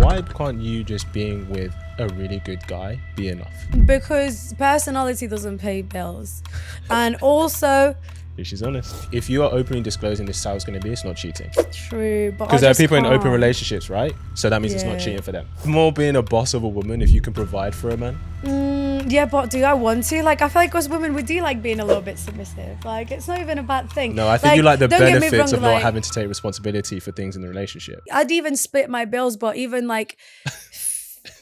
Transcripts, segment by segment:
why can't you just being with a really good guy be enough? Because personality doesn't pay bills. And also... She's honest. If you are openly disclosing this is how it's going to be, it's not cheating. True, but because there are people in open relationships, right? So that means it's not Yeah. cheating for them. More being a boss of a woman if you can provide for a man. Yeah, but do I want to? Like, I feel like us women, we do like being a little bit submissive. Like, it's not even a bad thing. No, I think you like the don't get me benefits wrong, of not like, having to take responsibility for things in the relationship. I'd even split my bills, but even like You'd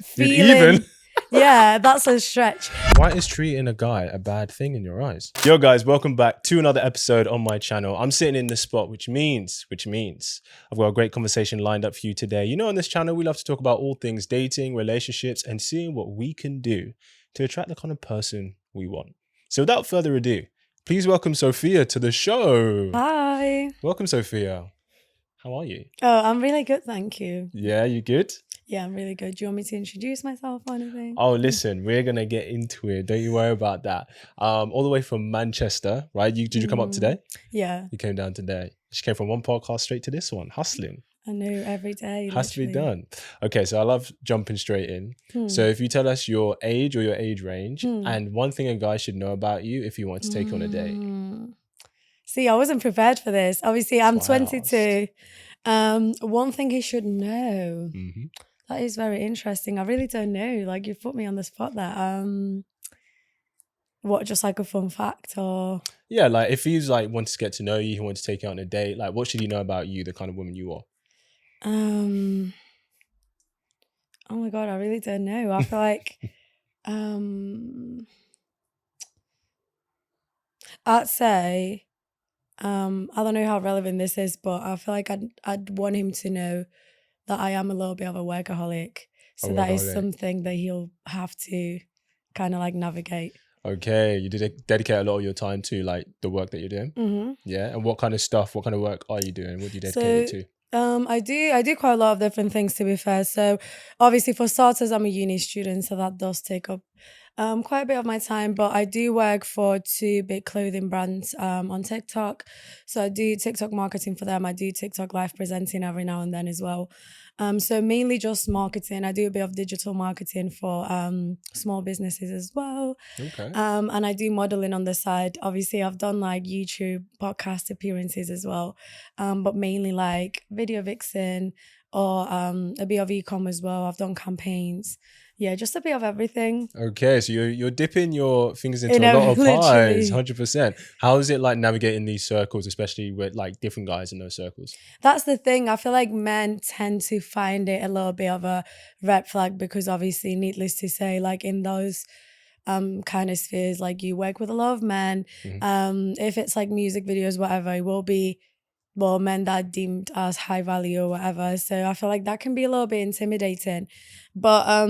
feeling... even? Yeah, that's a stretch. Why is treating a guy a bad thing in your eyes? Yo guys, welcome back to another episode on my channel. I'm sitting in the spot, which means I've got a great conversation lined up for you today. You know, on this channel, we love to talk about all things dating, relationships, and seeing what we can do to attract the kind of person we want. So without further ado, please welcome Sofya to the show. Hi. Welcome, Sofya. How are you? Oh, I'm really good, thank you. Yeah, you good? Yeah, I'm really good. Do you want me to introduce myself or anything? Oh, listen, we're going to get into it. Don't you worry about that. All the way from Manchester, right? Did you come up today? Yeah. You came down today. She came from one podcast straight to this one, hustling. I know, every day. Has to be literally. done. Okay, so I love jumping straight in. So if you tell us your age or your age range and one thing a guy should know about you if you want to take you on a date. See, I wasn't prepared for this. Obviously, I'm That's why I 22. One thing he should know. That is very interesting. I really don't know. Like, you've put me on the spot there. What, just like a fun fact or? Yeah, like if he's like wants to get to know you, he wants to take you on a date, like what should he know about you, the kind of woman you are? Oh my God, I really don't know. I feel like, I'd say, I don't know how relevant this is, but I feel like I'd want him to know that I am a little bit of a workaholic. So that is something that he'll have to kind of like navigate. Okay, you did dedicate a lot of your time to like the work that you're doing. Yeah, and what kind of stuff, what kind of work are you doing? What do you dedicate it to? I do quite a lot of different things, to be fair. So obviously for starters, I'm a uni student, so that does take up quite a bit of my time, but I do work for 2 big clothing brands on TikTok. So I do TikTok marketing for them. I do TikTok live presenting every now and then as well. So mainly just marketing. I do a bit of digital marketing for small businesses as well. Okay. And I do modeling on the side. Obviously, I've done like YouTube podcast appearances as well, but mainly like video vixen or a bit of e-com as well. I've done campaigns. Yeah, just a bit of everything. Okay, so you're dipping your fingers into a lot of pies, 100%. How is it like navigating these circles, especially with like different guys in those circles? That's the thing. I feel like men tend to find it a little bit of a red flag because obviously, needless to say, like in those kind of spheres, like you work with a lot of men. If it's like music videos, whatever, it will be men that are deemed as high value or whatever. So I feel like that can be a little bit intimidating. But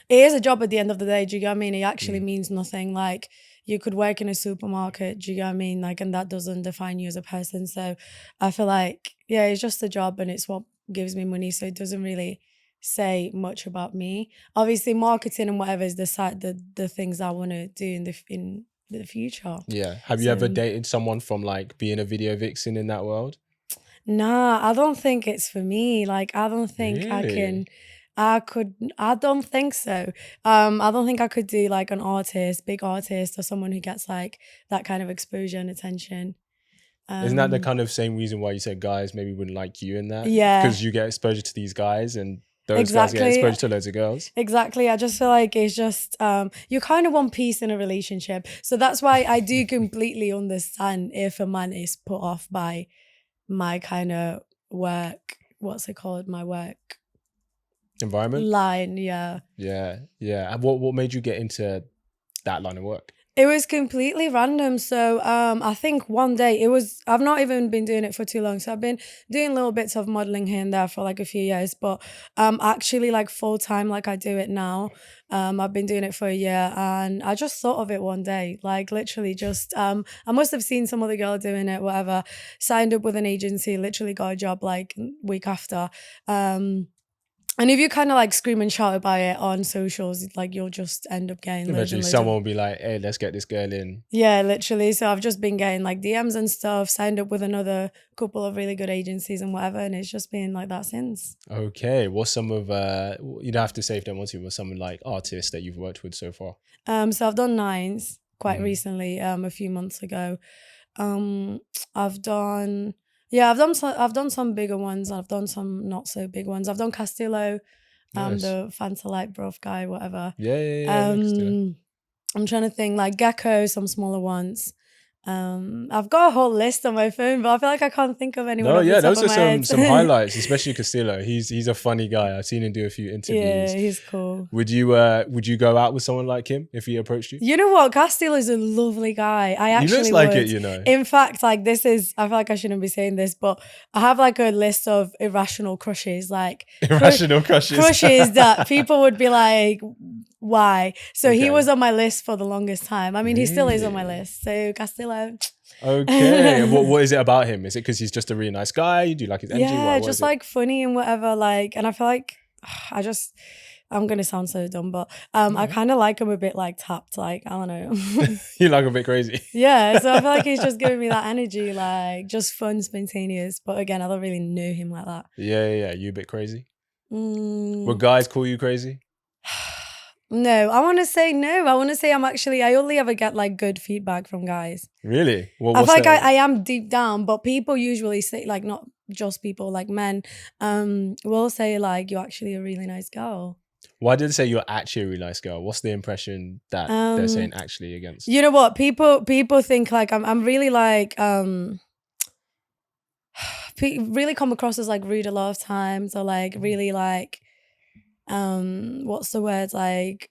it is a job at the end of the day, do you get what I mean? It actually means nothing. Like you could work in a supermarket, do you get what I mean? Like, and that doesn't define you as a person. So I feel like, yeah, it's just a job and it's what gives me money. So it doesn't really say much about me. Obviously marketing and whatever is the things I want to do in the future. Yeah. Have you ever dated someone from like being a video vixen in that world? Nah, I don't think it's for me. Like, I don't think I don't think so. I don't think I could do like an artist, big artist, or someone who gets like that kind of exposure and attention. Isn't that the kind of same reason why you said guys maybe wouldn't like you in that? Yeah. Because you get exposure to these guys and those guys get exposure to loads of girls. Exactly. I just feel like it's just, you kind of want peace in a relationship. So that's why I do completely understand if a man is put off by my kind of work, what's it called? My work environment line. Yeah. And what made you get into that line of work? It was completely random. So I think one day I've not even been doing it for too long. So I've been doing little bits of modeling here and there for like a few years, but actually like full time, like I do it now. I've been doing it for a year and I just thought of it one day, like literally just, I must have seen some other girl doing it, whatever, signed up with an agency, literally got a job like week after. And if you kind of like scream and shout about it on socials, like you'll just end up getting loads Eventually and loads someone of, will be like, hey, let's get this girl in. yeah, literally. So I've just been getting like DMs and stuff, signed up with another couple of really good agencies and whatever, and it's just been like that since. Okay, what's some of you don't have to say if they want to, what's some like artists that you've worked with so far? So I've done Nines quite recently, a few months ago. I've done some bigger ones. I've done some not so big ones. I've done Castillo, Nice. the Fanta Light Bruv guy, whatever. Yeah. I'm trying to think like Gecko, some smaller ones. I've got a whole list on my phone, but I feel like I can't think of anyone. No, off the yeah, top those of are my head. some highlights, especially Castillo. He's a funny guy. I've seen him do a few interviews. Yeah, he's cool. Would you go out with someone like him if he approached you? You know what? Castillo is a lovely guy. I actually He looks like would. it, you know. In fact, like I feel like I shouldn't be saying this, but I have like a list of irrational crushes, like Irrational crushes. Crushes that people would be like, why? So he Okay. was on my list for the longest time. I mean, he still is on my Really? list. So Castillo. Okay. And what is it about him? Is it because he's just a really nice guy? Do you like his energy? Yeah, What just is it? like funny and whatever. Like, and I feel like I'm gonna sound so dumb, but I kind of like him a bit like tapped. Like, I don't know. You like a bit crazy. Yeah, so I feel like he's just giving me that energy, like just fun, spontaneous. But again, I don't really know him like that. Yeah. You a bit crazy? Mm. Would guys call you crazy? No, I want to say no. I want to say I only ever get like good feedback from guys. Really? Well, I feel like I am deep down, but people usually say, like, not just people, like men, will say like, you're actually a really nice girl. Why did they say you're actually a really nice girl? What's the impression that they're saying actually against? You know what? People think like I'm really like really come across as like rude a lot of times, or like really like what's the word, like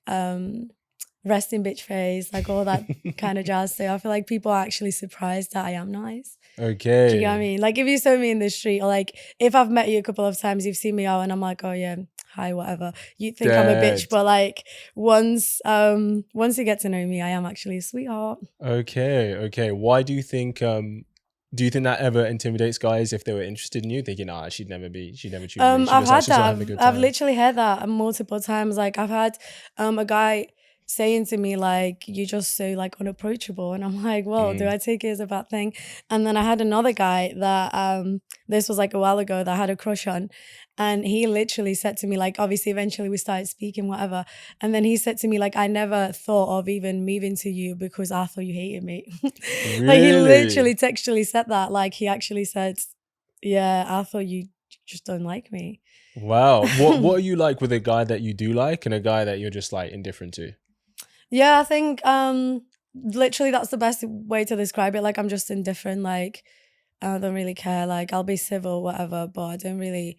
resting bitch face, like all that kind of jazz. So I feel like people are actually surprised that I am nice. Okay. Do you get what I mean? Like if you saw me in the street, or like if I've met you a couple of times, you've seen me out and I'm like, oh yeah, hi, whatever. You think I'm a bitch, but like once you get to know me, I am actually a sweetheart. Okay. Why do you think that ever intimidates guys if they were interested in you, thinking, she'd never choose me. I've had that. I've I've literally heard that multiple times. Like I've had a guy saying to me like, you're just so like unapproachable, and I'm like, well, do I take it as a bad thing? And then I had another guy that this was like a while ago, that I had a crush on, and he literally said to me like, obviously eventually we started speaking, whatever, and then he said to me like, I never thought of even moving to you because I thought you hated me. Really? Like he literally textually said that. Like he actually said, yeah, I thought you just don't like me. Wow. What are you like with a guy that you do like and a guy that you're just like indifferent to? Yeah, I think literally that's the best way to describe it. Like I'm just indifferent. Like I don't really care. Like I'll be civil, whatever, but I don't really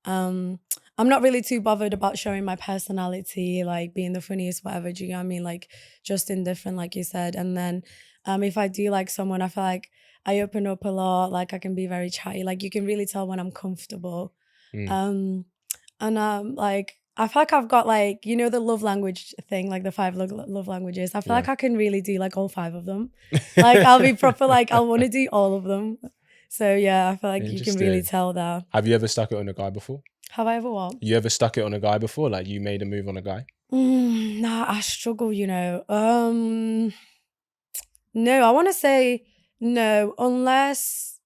I'm not really too bothered about showing my personality, like being the funniest, whatever. Do you know what I mean? Like just indifferent, like you said. And then if I do like someone, I feel like I open up a lot. Like I can be very chatty. Like you can really tell when I'm comfortable. Like I feel like I've got like, you know, the love language thing, like the 5 love languages. I feel like I can really do like all 5 of them. Like I'll be proper, like I'll want to do all of them. So yeah, I feel like you can really tell that. Have you ever stuck it on a guy before? Have I ever what? You ever stuck it on a guy before? Like you made a move on a guy? Nah, I struggle, you know. No, I want to say no, unless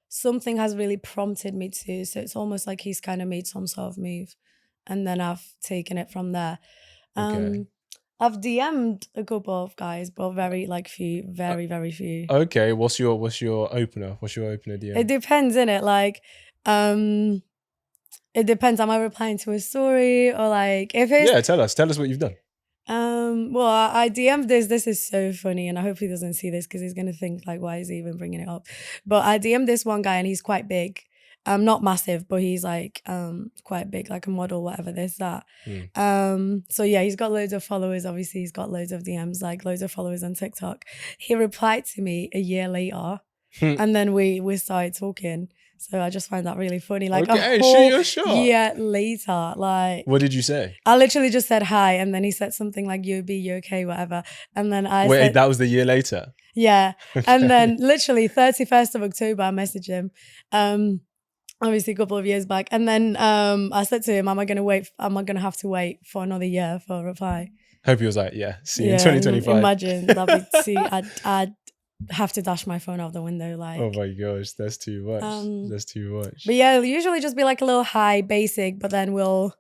something has really prompted me to. So it's almost like he's kind of made some sort of move, and then I've taken it from there. Okay. I've DM'd a couple of guys, but very few, very few. Okay, what's your opener? What's your opener DM? It depends, innit? Like, it depends. Am I replying to a story, or like if it's tell us what you've done. Well, I DM'd this. This is so funny, and I hope he doesn't see this because he's gonna think like, why is he even bringing it up? But I DM'd this one guy, and he's quite big. Not massive, but he's like quite big, like a model, whatever, this, that. So yeah, he's got loads of followers. Obviously, he's got loads of DMs, like loads of followers on TikTok. He replied to me a year later, and then we started talking. So I just find that really funny. Like okay, a whole shoot your shot. year later, like what did you say? I literally just said hi, and then he said something like you okay, whatever. And then I said, said, that was the year later? Yeah. And then literally 31st of October, I messaged him. obviously a couple of years back. And then I said to him, am I gonna have to wait for another year for a reply? Hope he was like, yeah, see you in Yeah, 2025. imagine that'd be too. I'd have to dash my phone out the window. Like, Oh my gosh, that's too much. That's too much. but yeah, it'll usually just be like a little high basic, but then we'll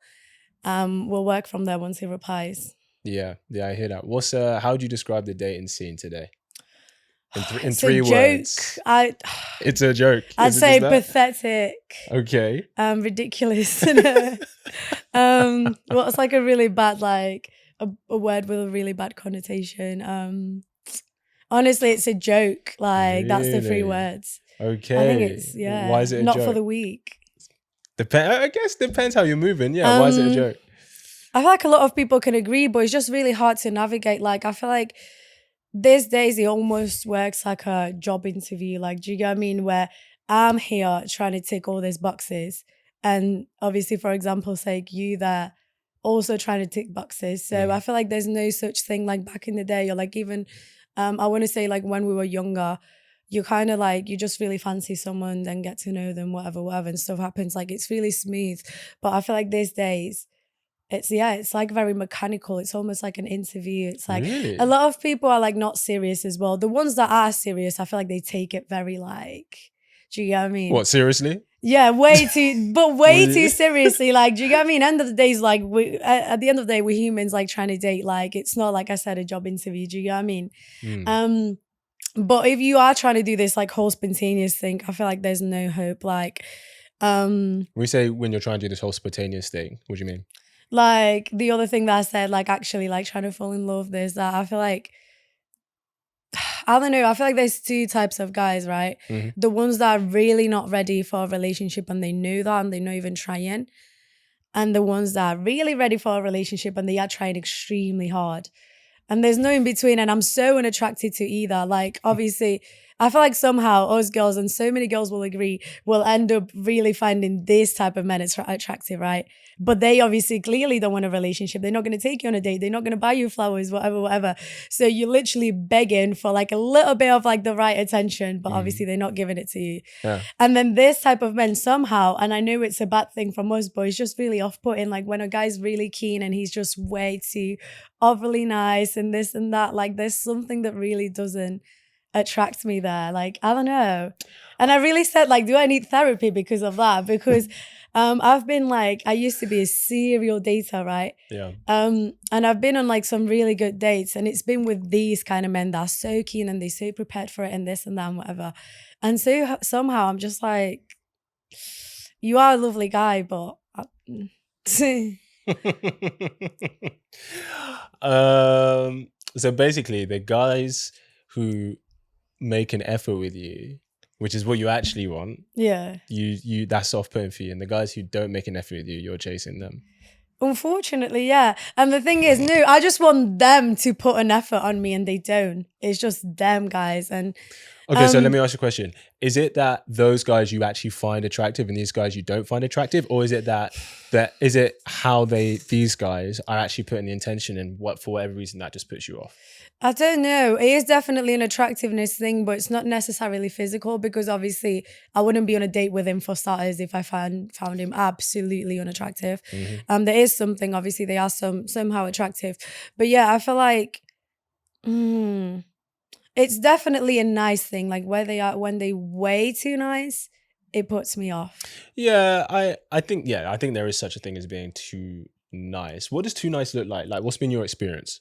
work from there once he replies. Yeah, I hear that. What's how would you describe the dating scene today? In It's three a words. joke. It's a joke. I'd say pathetic. Okay. Ridiculous. Well, it's like a really bad, like a word with a really bad connotation. Honestly, it's a joke. Like, that's the 3 words. Okay. I think it's, yeah. Why is it a not joke? for the weak. I guess depends how you're moving. Yeah. Why is it a joke? I feel like a lot of people can agree, but it's just really hard to navigate. Like, I feel like these days it almost works like a job interview. Like, do you get what I mean? Where I'm here trying to tick all these boxes. And obviously, for example's sake, you there also trying to tick boxes. So I feel like there's no such thing like back in the day, or like even, I want to say like when we were younger, you kind of like, you just really fancy someone, then get to know them, whatever, and stuff happens. Like, it's really smooth. But I feel like these days, it's like very mechanical. It's almost like an interview. It's like a lot of people are like not serious as well. The ones that are serious, I feel like they take it very like, do you get what I mean? What, seriously? Yeah, way too seriously. Like, do you get what I mean? End of the day is like, at the end of the day, we're humans like trying to date. Like, it's not like I said, a job interview. Do you get what I mean? But if you are trying to do this like whole spontaneous thing, I feel like there's no hope. Like, we say when you're trying to do this whole spontaneous thing, what do you mean? Like the other thing that I said, like actually like trying to fall in love, there's that. I feel like, I don't know, I feel like there's 2 types of guys, right? The ones that are really not ready for a relationship and they know that and they're not even trying. And the ones that are really ready for a relationship and they are trying extremely hard. And there's no in between. And I'm so unattracted to either. Like, obviously, I feel like somehow us girls, and so many girls will agree, will end up really finding this type of men attractive, right? But they obviously clearly don't want a relationship. They're not going to take you on a date. They're not going to buy you flowers, whatever. So you're literally begging for like a little bit of like the right attention, but obviously they're not giving it to you. Yeah. And then this type of men somehow, and I know it's a bad thing for most boys, just really off-putting. Like when a guy's really keen and he's just way too overly nice and this and that, like there's something that really doesn't attract me there. Like, I don't know. And I really said, like, do I need therapy because of that? Because I've been like, I used to be a serial dater, right? Yeah. And I've been on like some really good dates, and it's been with these kind of men that are so keen and they're so prepared for it and this and that and whatever. And so somehow I'm just like, you are a lovely guy, but so basically the guys who make an effort with you, which is what you actually want, yeah, you that's off-putting for you, and the guys who don't make an effort with you, you're chasing them. Unfortunately, yeah. And the thing is, no, I just want them to put an effort on me and they don't. It's just them guys. And okay, so let me ask you a question. Is it that those guys you actually find attractive and these guys you don't find attractive? Or is it that is it how these guys are actually putting the intention in, what for whatever reason that just puts you off? I don't know. It is definitely an attractiveness thing, but it's not necessarily physical, because obviously I wouldn't be on a date with him for starters if I found him absolutely unattractive. There is something, obviously they are somehow attractive. But yeah, I feel like it's definitely a nice thing. Like when they way too nice, it puts me off. Yeah, I think there is such a thing as being too nice. What does too nice look like? Like, what's been your experience?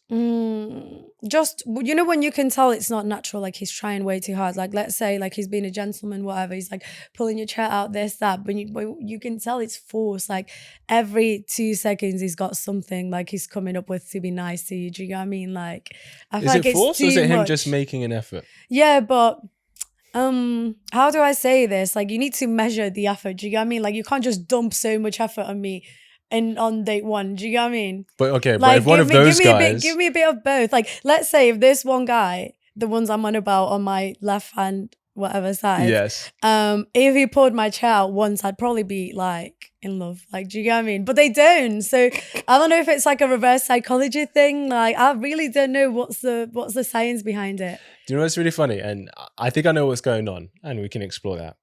Just, you know, when you can tell it's not natural, like he's trying way too hard. Like, let's say like he's being a gentleman, whatever, he's like pulling your chair out, this, that, but you can tell it's forced. Like every 2 seconds he's got something like he's coming up with to be nice to you. Do you know what I mean? Like, I feel like it's forced, too or is it him much. just making an effort? Yeah, but how do I say this? Like, you need to measure the effort. Do you get what I mean? Like, you can't just dump so much effort on me and on date 1. Do you get what I mean? But okay, like, but if one of those guys, give me a bit of both. Like, let's say if this one guy, the ones I'm on about on my left hand, whatever side, yes, if he pulled my chair out once, I'd probably be like in love. Like, do you get what I mean? But they don't. So I don't know if it's like a reverse psychology thing. Like, I really don't know what's the science behind it. Do you know what's really funny? And I think I know what's going on, and we can explore that.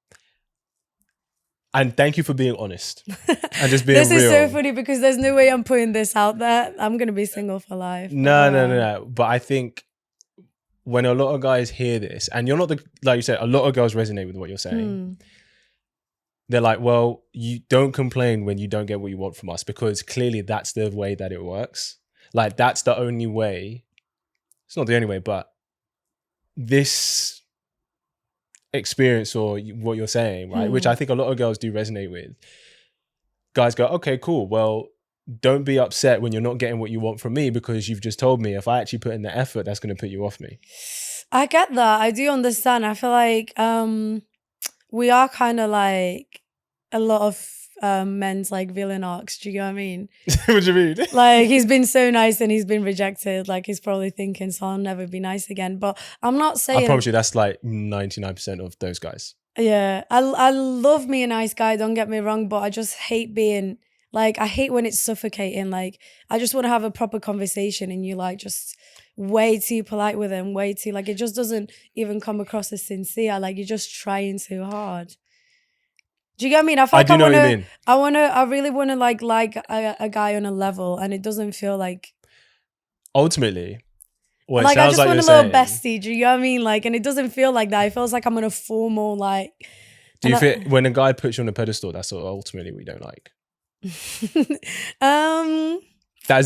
And thank you for being honest and just being This is real. so funny because there's no way I'm putting this out there. I'm gonna be single for life. No. But I think when a lot of guys hear this, and you're not like you said, a lot of girls resonate with what you're saying. They're like, well, you don't complain when you don't get what you want from us, because clearly that's the way that it works. Like, that's the only way. It's not the only way, but this experience or what you're saying, right? Which I think a lot of girls do resonate with. Guys go, okay, cool. Well, don't be upset when you're not getting what you want from me, because you've just told me if I actually put in the effort, that's going to put you off me. I get that. I do understand. I feel like we are kind of like a lot of men's like villain arcs. Do you know what I mean? What do you mean? Like, he's been so nice and he's been rejected. Like, he's probably thinking, so I'll never be nice again. But I'm not saying... I promise you that's like 99% of those guys. Yeah. I love me a nice guy, don't get me wrong, but I just hate being... Like, I hate when it's suffocating. Like, I just want to have a proper conversation and you like just way too polite with him, way too... Like, it just doesn't even come across as sincere. Like, you're just trying too hard. Do you get what I mean? I feel like I really want to like a guy on a level, and it doesn't feel like... Ultimately, well, like, it sounds I just want a saying, little bestie. Do you know what I mean? Like, and it doesn't feel like that. It feels like I'm on a formal like... Do you feel when a guy puts you on a pedestal, that's what ultimately we don't like? That's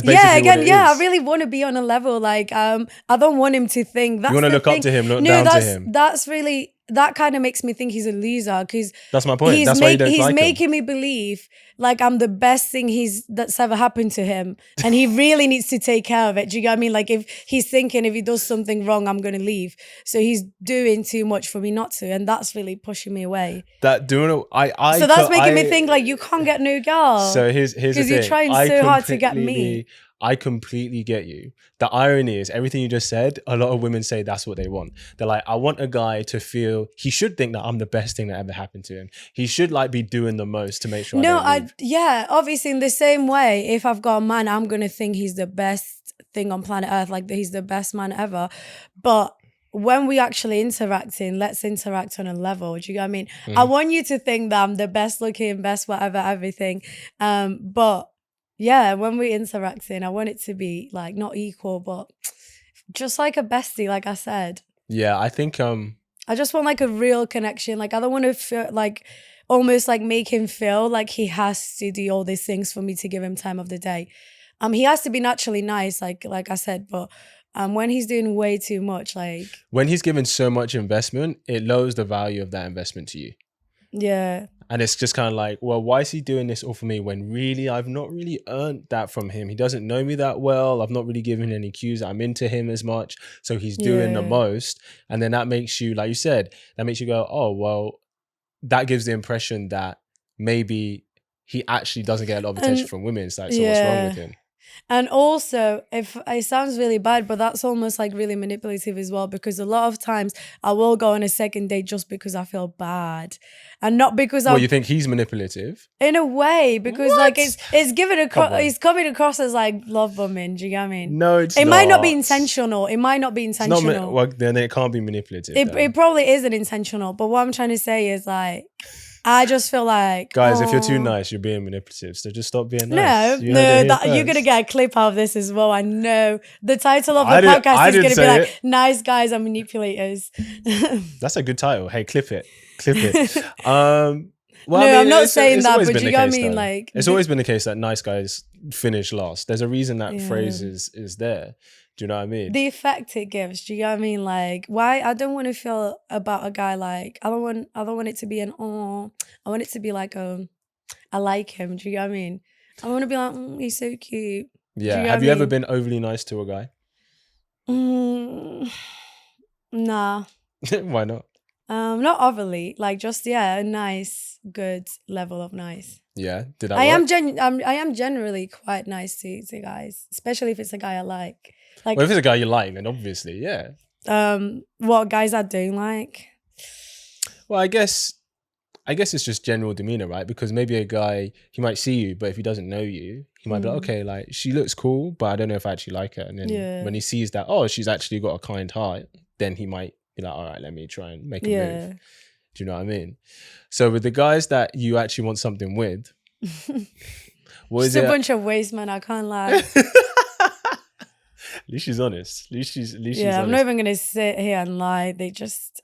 basically what it is. I really want to be on a level. Like, I don't want him to think... You want to look up to him, look down to him. That's really... That kind of makes me think he's a loser, because that's my point. That's why you don't like him. He's making me believe like I'm the best thing that's ever happened to him, and he really needs to take care of it. Do you get what I mean? Like, if he's thinking if he does something wrong, I'm going to leave. So he's doing too much for me not to, and that's really pushing me away. So that's making me think like you can't get no girl. So here's the thing. Because you're trying so hard to get me. I completely get you. The irony is everything you just said, a lot of women say that's what they want. They're like, I want a guy to feel, he should think that I'm the best thing that ever happened to him. He should like be doing the most to make sure obviously in the same way, if I've got a man, I'm going to think he's the best thing on planet Earth, like he's the best man ever. But when we actually interacting, let's interact on a level. Do you get what I mean? I want you to think that I'm the best looking, best whatever, everything. But yeah, when we're interacting, I want it to be like not equal, but just like a bestie, like I said. Yeah, I think I just want like a real connection. Like, I don't want to feel like almost like make him feel like he has to do all these things for me to give him time of the day. He has to be naturally nice, like I said, but when he's doing way too much, like when he's given so much investment, it lowers the value of that investment to you. Yeah. And it's just kind of like, well, why is he doing this all for me when really I've not really earned that from him? He doesn't know me that well. I've not really given any cues that I'm into him as much. So he's doing the most. And then that makes you, like you said, that makes you go, oh, well, that gives the impression that maybe he actually doesn't get a lot of attention from women. It's like, so what's wrong with him? And also, if it sounds really bad, but that's almost like really manipulative as well, because a lot of times I will go on a second date just because I feel bad, and not because you think he's manipulative? In a way, because like it's given it's coming across as like love bombing. Do you get what I mean? No, it's not. It might not be intentional. It might not be intentional. Well, then it can't be manipulative. It probably isn't intentional. But what I'm trying to say is like, I just feel like, guys, if you're too nice, you're being manipulative. So just stop being nice. You're gonna get a clip out of this as well. I know the title of the podcast is gonna be like "Nice Guys Are Manipulators." That's a good title. Hey, clip it. Well, no, I mean, I'm not saying that, but you know what I mean. Like, it's always been the case that nice guys finish last. There's a reason that phrase is there. Do you know what I mean? The effect it gives. Do you know what I mean? Like, why? I don't want to feel about a guy like I don't want it to be an I want it to be like I like him. Do you know what I mean? I want to be like he's so cute. Yeah. Have you ever been overly nice to a guy? Nah. Why not? Not overly. Like just a nice, good level of nice. Yeah. Did I? I am generally quite nice to guys, especially if it's a guy I like. Like, well, if it's a guy you like, then obviously, yeah. What guys I don't like? Well, I guess it's just general demeanor, right? Because maybe a guy, he might see you, but if he doesn't know you, he might be like, okay, like she looks cool, but I don't know if I actually like her. And then when he sees that, oh, she's actually got a kind heart, then he might be like, all right, let me try and make a move. Do you know what I mean? So with the guys that you actually want something with, what is Just a it? bunch of waste men, I can't lie. At least she's honest. At least she's Yeah, I'm honest. not even gonna sit here and lie. They just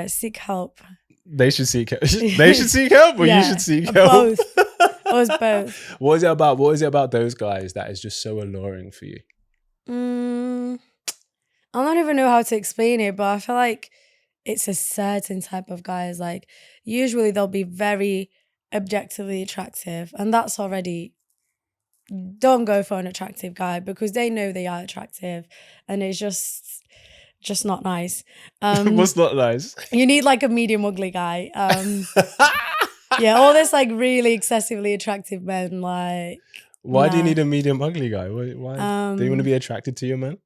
seek help. They should seek help. They should seek help, or you should seek help. Both. Us both. What is it about? What is it about those guys that is just so alluring for you? I don't even know how to explain it, but I feel like it's a certain type of guys. Like usually they'll be very objectively attractive, and that's already, don't go for an attractive guy because they know they are attractive, and it's just not nice. What's not nice? You need like a medium ugly guy. Yeah, all this like really excessively attractive men. Like, why do you need a medium ugly guy? Why do you want to be attracted to your man?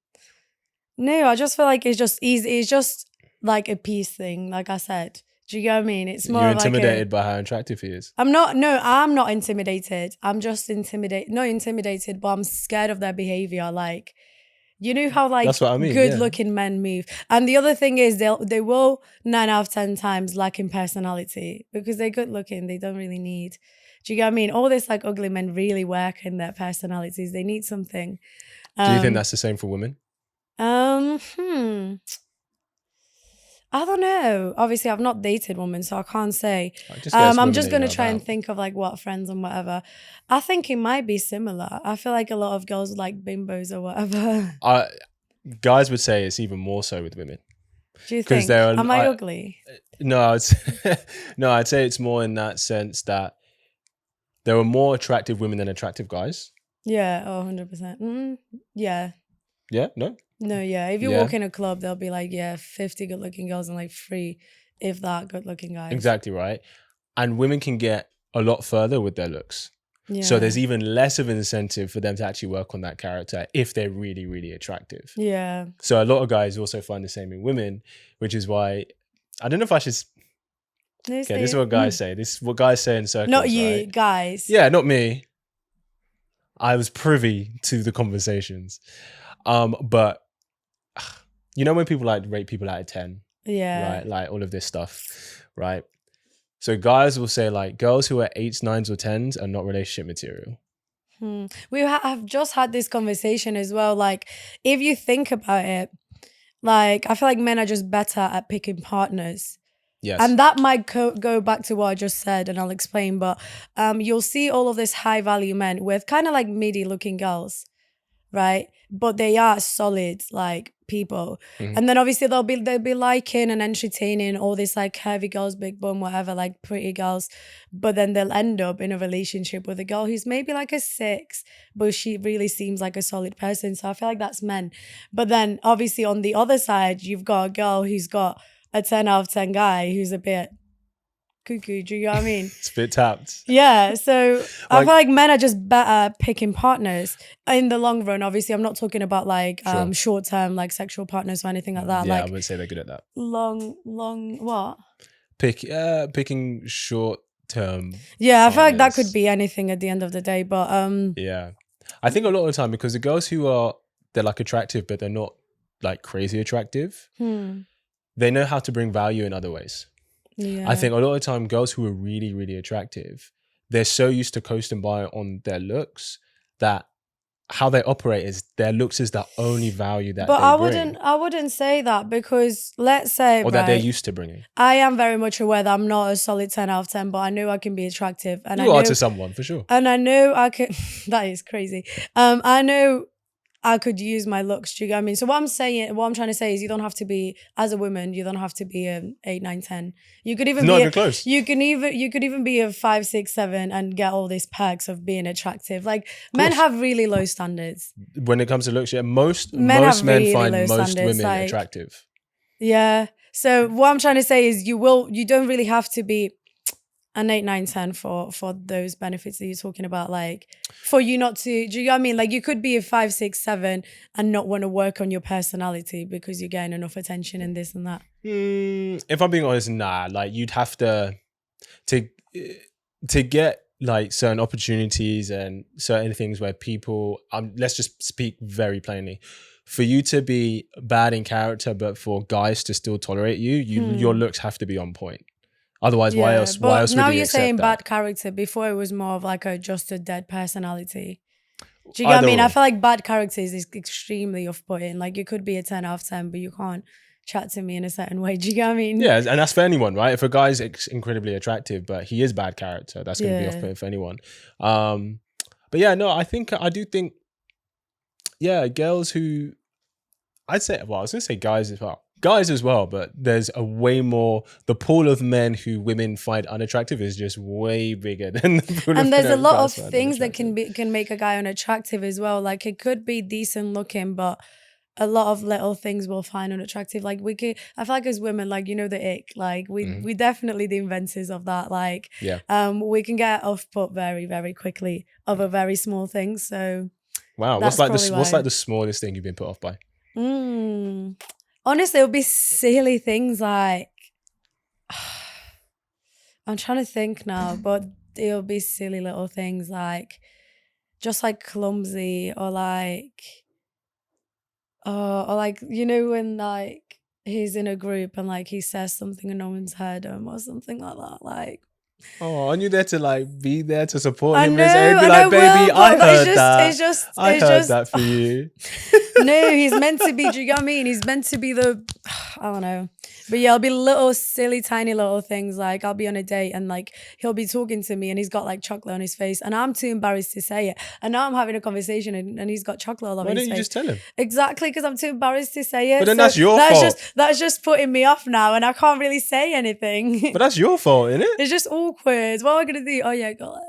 No, I just feel like it's just easy. It's just like a peace thing. Like I said, do you get what I mean? It's more You're like intimidated by how attractive he is. I'm not intimidated. I'm just not intimidated, but I'm scared of their behavior. Like, you know how like That's what I mean, good looking men move. And the other thing is they will 9 out of 10 times lack in personality because they're good looking. They don't really need. Do you get what I mean? All this like ugly men really work in their personalities. They need something. Do you think that's the same for women? I don't know. Obviously, I've not dated women, so I can't say. Just I'm just going to try and think of like what friends and whatever. I think it might be similar. I feel like a lot of girls like bimbos or whatever. Guys would say it's even more so with women. Do you think? Am I ugly? No, I'd say it's more in that sense that there are more attractive women than attractive guys. Yeah, 100%. Yeah. Yeah, no? No, yeah. If you walk in a club, they'll be like, 50 good-looking girls and like 3, if that, good-looking guys. Exactly right. And women can get a lot further with their looks. Yeah. So there's even less of an incentive for them to actually work on that character if they're really, really attractive. Yeah. So a lot of guys also find the same in women, which is why, I don't know if I should... Okay, this is what guys say. This is what guys say in circles, not you, right? guys. Yeah, not me. I was privy to the conversations. But you know when people like rate people out of 10? Yeah. Right? Like all of this stuff, right? So guys will say like girls who are 8s, 9s or 10s are not relationship material. We have just had this conversation as well. Like if you think about it, like I feel like men are just better at picking partners. Yes. And that might go back to what I just said, and I'll explain. But you'll see all of these high value men with kind of like midi looking girls, right? But they are solid like people. And then obviously they'll be liking and entertaining all these like curvy girls, big bum, whatever, like pretty girls. But then they'll end up in a relationship with a girl who's maybe like a 6, but she really seems like a solid person. So I feel like that's men. But then obviously on the other side, you've got a girl who's got a 10 out of 10 guy who's a bit cuckoo, do you know what I mean? It's a bit tapped. Yeah, so I feel like men are just better picking partners in the long run. Obviously, I'm not talking about like short-term like sexual partners or anything like that. Yeah, like, I wouldn't say they're good at that. Long, what? Picking short-term. Yeah, I feel like that could be anything at the end of the day, but yeah. I think a lot of the time because the girls who they're like attractive, but they're not like crazy attractive, they know how to bring value in other ways. Yeah. I think a lot of the time girls who are really, really attractive, they're so used to coasting by on their looks that how they operate is their looks is the only value that but they bring. I wouldn't say that because let's say that they're used to bringing. I am very much aware that I'm not a solid 10 out of 10, but I know I can be attractive. And you are to someone for sure. And I know I can that is crazy. I know I could use my looks. Do you get what I mean? So what I'm trying to say is you don't have to be, as a woman, you don't have to be an 8, 9, 10. You could even not even close. You could even be a 5, 6, 7 and get all these perks of being attractive. Like men have really low standards. When it comes to looks, yeah, most men really find most women attractive. Yeah. So what I'm trying to say is you don't really have to be an 8, 9, 10 for those benefits that you're talking about, like for you not to, do you know what I mean? Like you could be a 5, 6, 7 and not want to work on your personality because you're getting enough attention and this and that. If I'm being honest, nah, like you'd have to get like certain opportunities and certain things where people, let's just speak very plainly, for you to be bad in character, but for guys to still tolerate you, your looks have to be on point. Otherwise, why Yeah, else? Why but else now would you you're saying accept that? bad character. Before it was more of like just a dead personality. Do you get what I Either mean? I or. feel like bad characters is extremely off-putting. Like you could be a 10 out of 10, but you can't chat to me in a certain way. Do you get what I mean? Yeah, and that's for anyone, right? If a guy's incredibly attractive, but he is bad character, that's going to be Yeah. off-putting for anyone. But yeah, no, I do think, yeah, girls who, I'd say, well, I was going to say guys as well, but there's a way more, the pool of men who women find unattractive is just way bigger than the pool And of there's a men lot guys of find things that unattractive. can make a guy unattractive as well. Like it could be decent looking, but a lot of little things we'll find unattractive. Like I feel like as women, like, you know, the ick, like we definitely the inventors of that. Like, Yeah. we can get off put very, very quickly over very small things. So Wow. that's probably What's why. like the smallest thing you've been put off by? Honestly, it would be silly things like, I'm trying to think now, but it'll be silly little things like just like clumsy or like, or like, you know, when like he's in a group and like he says something and no one's heard him or something like that. Like, Oh, and you're there to like be there to support I him know, and say, be and like, I baby, will, I but heard that. I it's heard just that for you. No, he's meant to be. Do you get what I mean? He's meant to be the, I don't know. But yeah, it'll be little silly, tiny little things. Like I'll be on a date and like he'll be talking to me and he's got like chocolate on his face and I'm too embarrassed to say it. And now I'm having a conversation and he's got chocolate all over Why his don't you face. just tell him? Exactly, because I'm too embarrassed to say it. But then So that's your fault. that's just putting me off now and I can't really say anything. But that's your fault, isn't it? It's just awkward. What am I gonna do? Oh yeah, got it.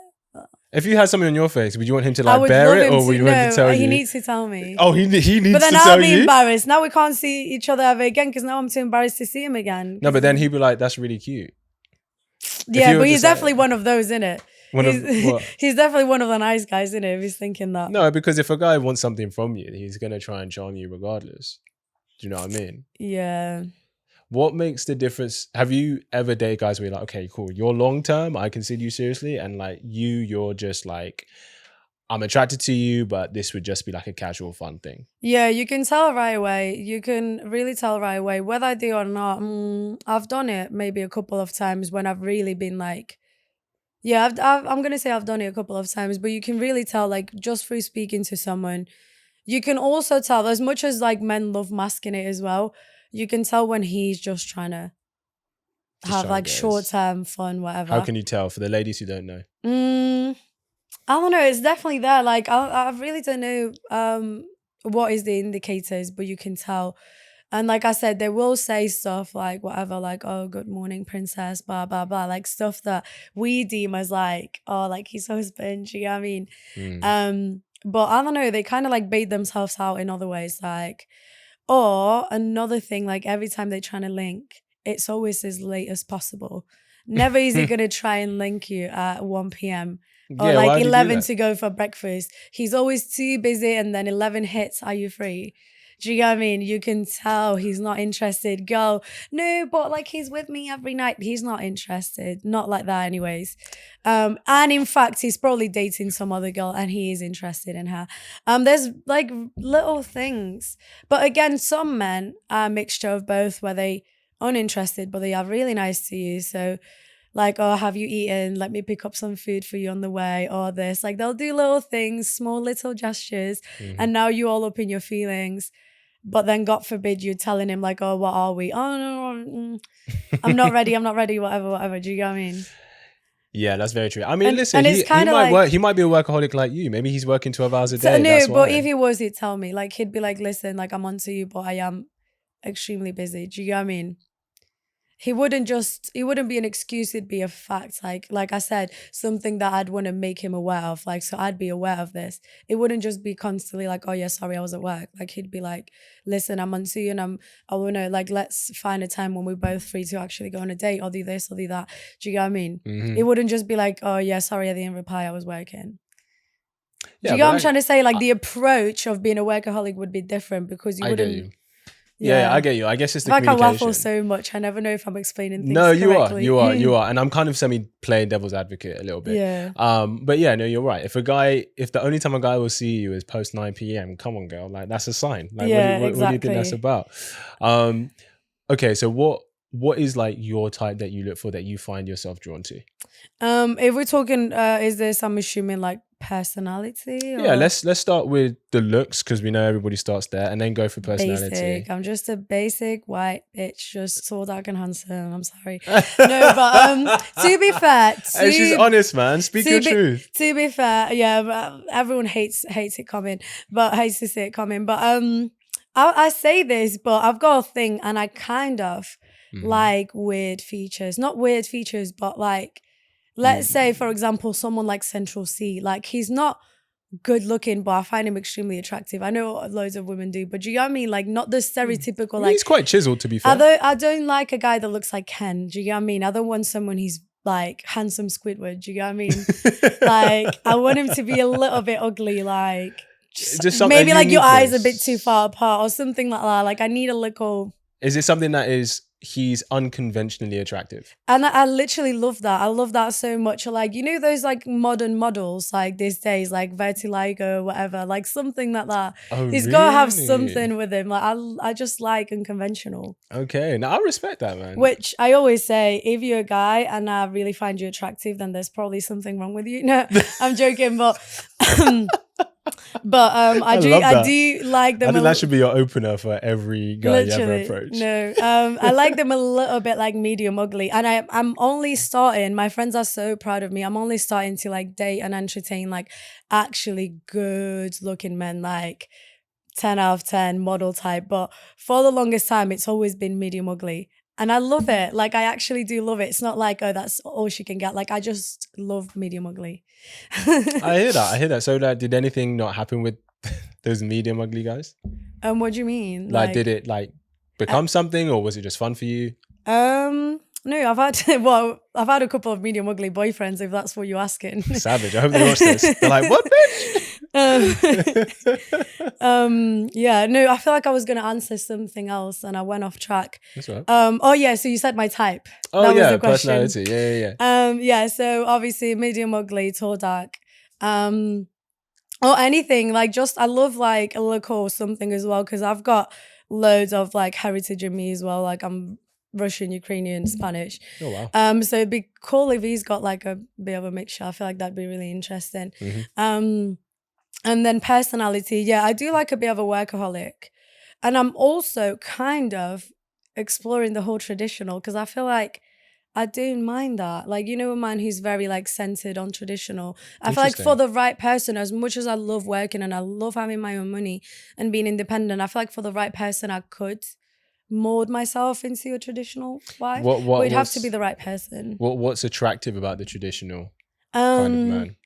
If you had something on your face, would you want him to I like would bear love it, him or would you want him to tell he you? needs to tell me. Oh, he needs But then to I'll tell be you. embarrassed. Now we can't see each other ever again because now I'm too embarrassed to see him again. No, but then he'd be like, "That's really cute." Yeah, you were but he's just like- definitely one of those, innit? One of what? He's definitely one of the nice guys, innit? If he's thinking that. No, because if a guy wants something from you, he's gonna try and charm you regardless. Do you know what I mean? Yeah. What makes the difference? Have you ever dated guys where you're like, okay, cool, you're long term, I consider you seriously, and like you're just like, I'm attracted to you, but this would just be like a casual fun thing. Yeah, you can tell right away. You can really tell right away. Whether I do or not, I've done it maybe a couple of times when I've really been like, yeah, I'm going to say I've done it a couple of times, but you can really tell like just through speaking to someone. You can also tell, as much as like men love masking it as well, you can tell when he's just trying to have like short-term fun, whatever. How can you tell for the ladies who don't know? I don't know. It's definitely there. Like I really don't know what is the indicators, but you can tell. And like I said, they will say stuff like whatever, like, oh, good morning, princess, blah, blah, blah. Like stuff that we deem as like, oh, like he's so spongy, you know what I mean? But I don't know, they kind of like bait themselves out in other ways. Like, or another thing, like every time they try to link, it's always as late as possible. Never is he going to try and link you at 1 p.m. or like 11 to go for breakfast. He's always too busy and then 11 hits, are you free? Do you get what I mean? You can tell he's not interested. Go, no, but like he's with me every night. He's not interested. Not like that anyways. And in fact, he's probably dating some other girl and he is interested in her. There's like little things. But again, some men are a mixture of both where they uninterested, but they are really nice to you. So like, oh, have you eaten? Let me pick up some food for you on the way, or this. Like they'll do little things, small little gestures, and now you all up in your feelings. But then God forbid you're telling him like, oh, what are we? Oh, no, I'm not ready, whatever. Do you get what I mean? Yeah, that's very true. I mean, listen, and it's he might like, work. He might be a workaholic like you. Maybe he's working 12 hours a day. No, that's but why. if he was, he'd tell me. Like, he'd be like, listen, like, I'm onto you, but I am extremely busy. Do you get what I mean? He wouldn't be an excuse, it'd be a fact. Like I said, something that I'd want to make him aware of. Like, so I'd be aware of this. It wouldn't just be constantly like, oh yeah, sorry, I was at work. Like he'd be like, listen, I'm on to you and I wanna like, let's find a time when we're both free to actually go on a date or do this or do that. Do you get what I mean? It wouldn't just be like, oh yeah, sorry, I didn't reply, I was working. Do you get what I'm trying to say? Like the approach of being a workaholic would be different because you wouldn't. Yeah, I get you. I guess it's the I communication. waffle so much. I never know if I'm explaining things No, correctly. you are. And I'm kind of playing devil's advocate a little bit. Yeah. But yeah, no, you're right. If the only time a guy will see you is post 9 p.m., come on, girl. Like, that's a sign. Like, exactly. what do you think that's about? Okay, so what is like your type that you look for that you find yourself drawn to? If we're talking, is this, I'm assuming, like personality? Or? Yeah, let's start with the looks, because we know everybody starts there, and then go for personality. Basic. I'm just a basic white bitch, just tall, dark, and handsome. I'm sorry. No, but to be fair, hey, she's honest, man. Speak your truth. To be fair, yeah, but everyone hates it coming, but hates to see it coming. But I say this, but I've got a thing, and I kind of like weird features. Not weird features, but like, let's say, for example, someone like Central C. Like, he's not good looking, but I find him extremely attractive. I know loads of women do, but do you know what I mean? Like, not the stereotypical, like, he's quite chiseled, to be fair. I don't like a guy that looks like Ken. Do you know what I mean? I don't want someone who's like handsome Squidward. Do you know what I mean? Like, I want him to be a little bit ugly, like just maybe like your eyes a bit too far apart or something like that. Like, I need a little. Is it something that he's unconventionally attractive? And I literally love that. I love that so much. Like, you know, those like modern models like these days, like Vertigo or whatever, like something like that. Oh, he's really? got to have something with him. Like, I just like unconventional. Okay, now I respect that, man. Which I always say, if you're a guy and I really find you attractive, then there's probably something wrong with you. No, I'm joking, but but I do like them. I think that should be your opener for every guy you ever approach. No, I like them a little bit like medium ugly, and I'm only starting. My friends are so proud of me. I'm only starting to like date and entertain like actually good looking men, like 10 out of 10 model type. But for the longest time, it's always been medium ugly. And I love it. Like, I actually do love it. It's not like, oh, that's all she can get. Like, I just love medium ugly. I hear that. So did anything not happen with those medium ugly guys? What do you mean? Like did it like become something, or was it just fun for you? No, I've had a couple of medium ugly boyfriends, if that's what you're asking. Savage. I hope they watch this. They're like, what, bitch? Yeah, no, I feel like I was gonna answer something else and I went off track. That's right. Oh yeah, so you said my type. Oh, that was the question. Personality. Yeah. Yeah, so obviously medium ugly, tall, dark. Or anything, like, just I love like a look or something as well, because I've got loads of like heritage in me as well. Like, I'm Russian, Ukrainian, Spanish. Oh wow. So it'd be cool if he's got like a bit of a mixture. I feel like that'd be really interesting. And then personality, yeah, I do like a bit of a workaholic. And I'm also kind of exploring the whole traditional, because I feel like I don't mind that. Like, you know, a man who's very like centered on traditional. I feel like for the right person, as much as I love working and I love having my own money and being independent, I feel like for the right person, I could mold myself into a traditional wife. But it'd have to be the right person. What's attractive about the traditional kind of man?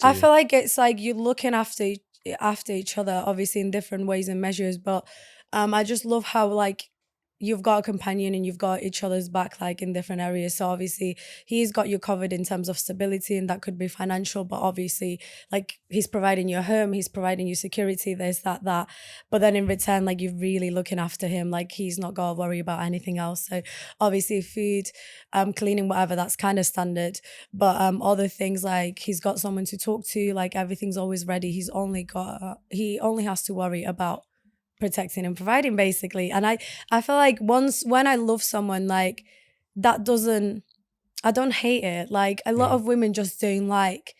I feel like it's like you're looking after each other, obviously in different ways and measures. But I just love how like you've got a companion and you've got each other's back, like in different areas. So obviously he's got you covered in terms of stability, and that could be financial, but obviously like he's providing you a home, he's providing you security, there's that. But then in return, like you're really looking after him, like he's not got to worry about anything else. So obviously food, cleaning, whatever, that's kind of standard. But other things, like he's got someone to talk to, like everything's always ready. He only has to worry about protecting and providing, basically. And I feel like when I love someone, like that I don't hate it. Like a lot of women just don't like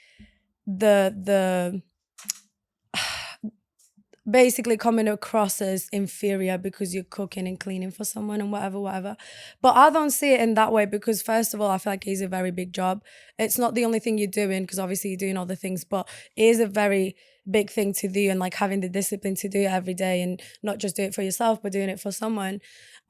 the basically coming across as inferior because you're cooking and cleaning for someone and whatever. But I don't see it in that way, because first of all, I feel like it's a very big job. It's not the only thing you're doing, because obviously you're doing other things, but it is a very big thing to do, and like having the discipline to do it every day, and not just do it for yourself, but doing it for someone.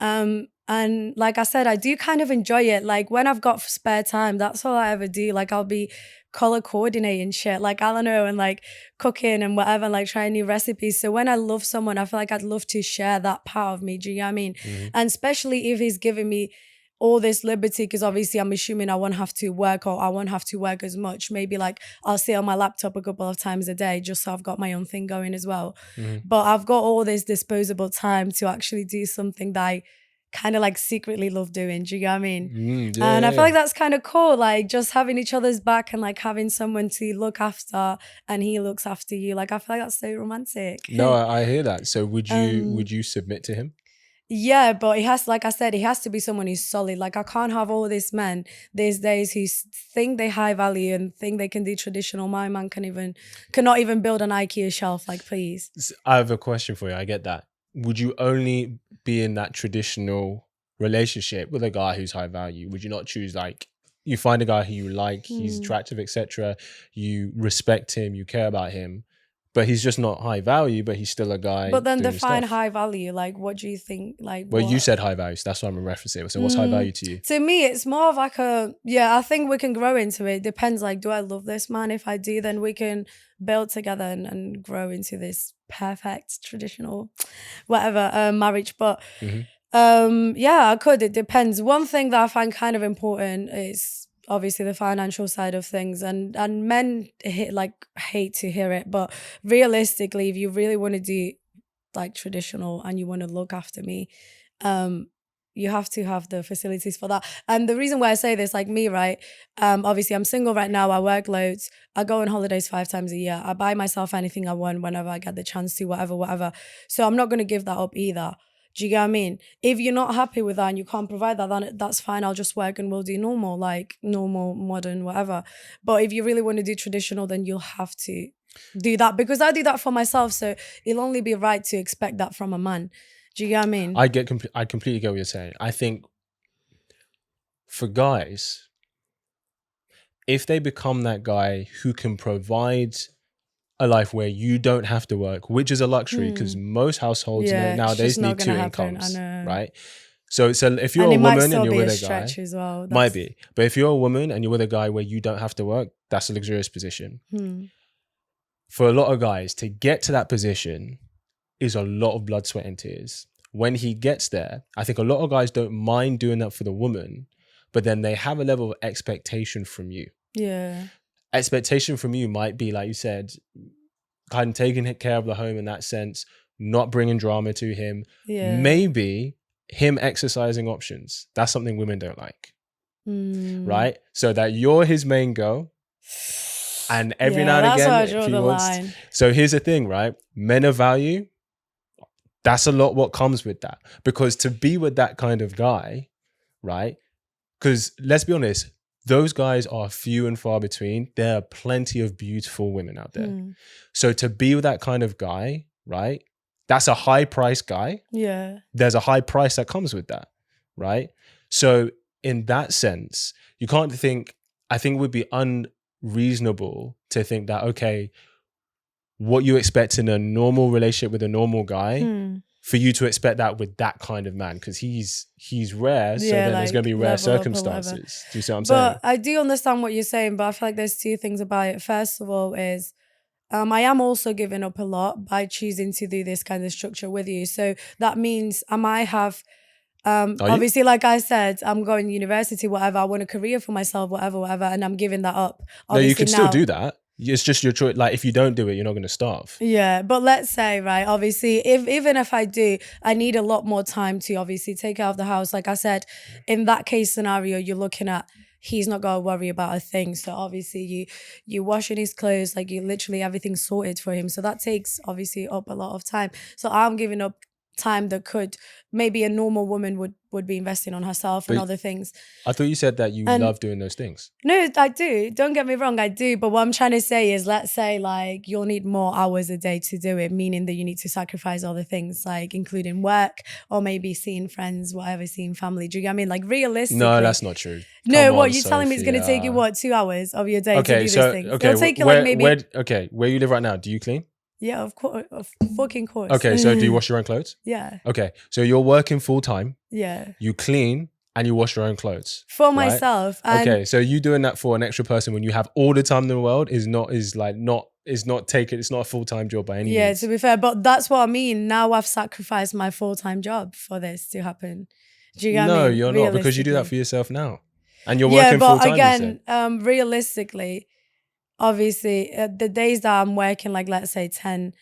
And like I said, I do kind of enjoy it. Like when I've got spare time, that's all I ever do. Like I'll be color coordinating shit, like I don't know, and like cooking and whatever, and like trying new recipes. So when I love someone, I feel like I'd love to share that part of me. Do you know what I mean? And especially if he's giving me all this liberty, because obviously I'm assuming I won't have to work, or I won't have to work as much. Maybe like I'll sit on my laptop a couple of times a day just so I've got my own thing going as well. But I've got all this disposable time to actually do something that I kind of like secretly love doing. Do you get what I mean? And I feel like that's kind of cool, like just having each other's back and like having someone to look after and he looks after you. Like I feel like that's so romantic. No, I hear that. So would you submit to him? Yeah, but it has, like I said, it has to be someone who's solid. Like I can't have all these men these days who think they high value and think they can do traditional. My man cannot even build an IKEA shelf. Like, please. I have a question for you. I get that. Would you only be in that traditional relationship with a guy who's high value? Would you not choose, like, you find a guy who you like, he's attractive, etc. You respect him, you care about him, but he's just not high value, but he's still a guy. But then doing define stuff. high value. Like, what do you think? Like, well, you said high value, so that's what I'm referencing. So what's high value to you? To me, it's more of like I think we can grow into it. Depends, like, do I love this man? If I do, then we can build together and grow into this perfect traditional whatever marriage. But yeah, I could. It depends. One thing that I find kind of important is obviously the financial side of things, and men hate to hear it, but realistically, if you really want to do like traditional and you want to look after me, you have to have the facilities for that. And the reason why I say this, like me, right? Obviously I'm single right now. I work loads. I go on holidays 5 times a year. I buy myself anything I want whenever I get the chance to, whatever. So I'm not going to give that up either. Do you get what I mean? If you're not happy with that and you can't provide that, then that's fine. I'll just work and we'll do normal, modern, whatever. But if you really want to do traditional, then you'll have to do that, because I do that for myself. So it'll only be right to expect that from a man. Do you get what I mean? I completely get what you're saying. I think for guys, if they become that guy who can provide a life where you don't have to work, which is a luxury, because most households nowadays need 2 incomes, right? So if you're a woman and you're with a guy, as well, might be. But if you're a woman and you're with a guy where you don't have to work, that's a luxurious position. For a lot of guys, to get to that position is a lot of blood, sweat, and tears. When he gets there, I think a lot of guys don't mind doing that for the woman, but then they have a level of expectation from you. Yeah. Expectation from you might be, like you said, kind of taking care of the home in that sense, not bringing drama to him. Yeah. Maybe him exercising options. That's something women don't like. Right? So that you're his main girl. And every now and again, if he wants. So here's the thing, right? Men of value, that's a lot what comes with that. Because to be with that kind of guy, right? Because let's be honest, those guys are few and far between. There are plenty of beautiful women out there. So to be with that kind of guy, right? That's a high price guy. Yeah. There's a high price that comes with that, right? So in that sense, you can't think, I think it would be unreasonable to think that, okay, what you expect in a normal relationship with a normal guy, for you to expect that with that kind of man, because he's rare, so then there's going to be rare circumstances. Do you see what I'm saying? But I do understand what you're saying, but I feel like there's 2 things about it. First of all is, I am also giving up a lot by choosing to do this kind of structure with you. So that means I might have, obviously, like I said, I'm going to university, whatever. I want a career for myself, whatever, and I'm giving that up. Obviously, no, you can still do that. It's just your choice. Like, if you don't do it, you're not going to starve. Yeah, but let's say, right, obviously, even if I do, I need a lot more time to obviously take care of the house. Like I said, in that case scenario, you're looking at, he's not going to worry about a thing. So obviously you washing his clothes, like you literally everything's sorted for him. So that takes obviously up a lot of time. So I'm giving up time that could maybe a normal woman would be investing on herself and other things. I thought you said that you love doing those things. No, I do. Don't get me wrong, I do. But what I'm trying to say is, let's say like you'll need more hours a day to do it, meaning that you need to sacrifice other things, like including work or maybe seeing friends, whatever, seeing family. Do you get what I mean? Like realistically. No, that's not true. No, what you're telling me is going to take you 2 hours of your day to do this thing? Okay, it'll take you like maybe. Where you live right now, do you clean? Yeah, of course, of fucking course. Okay, so do you wash your own clothes? Yeah. Okay, so you're working full time. Yeah. You clean and you wash your own clothes. For myself. And okay, so you doing that for an extra person when you have all the time in the world is not a full-time job by any means. Yeah, to be fair, but that's what I mean. Now I've sacrificed my full-time job for this to happen. Do you get No, what I mean? you're not, because you do that for yourself now. And you're working full time. Yeah, but again, realistically, obviously, the days that I'm working, like let's say 10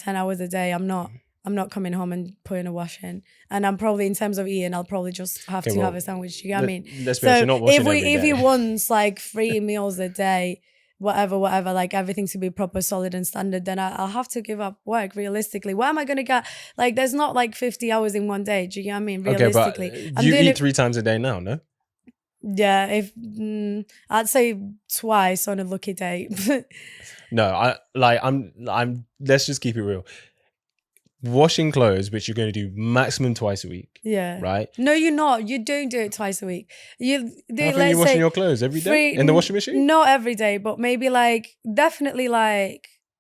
hours a day, I'm not coming home and putting a wash in. And I'm probably, in terms of eating, I'll probably just have to have a sandwich. You get what I mean? Let's be honest, you're not washing every day. If he wants like 3 meals a day, whatever, like everything to be proper, solid and standard, then I'll have to give up work realistically. Where am I going to get, like, there's not like 50 hours in one day. Do you get what I mean? Realistically. Okay, but you eat 3 times a day now, no? Yeah, I'd say twice on a lucky day. No, I'm let's just keep it real. Washing clothes, which you're going to do maximum twice a week. Yeah. Right? No, you're not. You don't do it twice a week. You do. How come you're washing your clothes every day in the washing machine? Not every day, but maybe definitely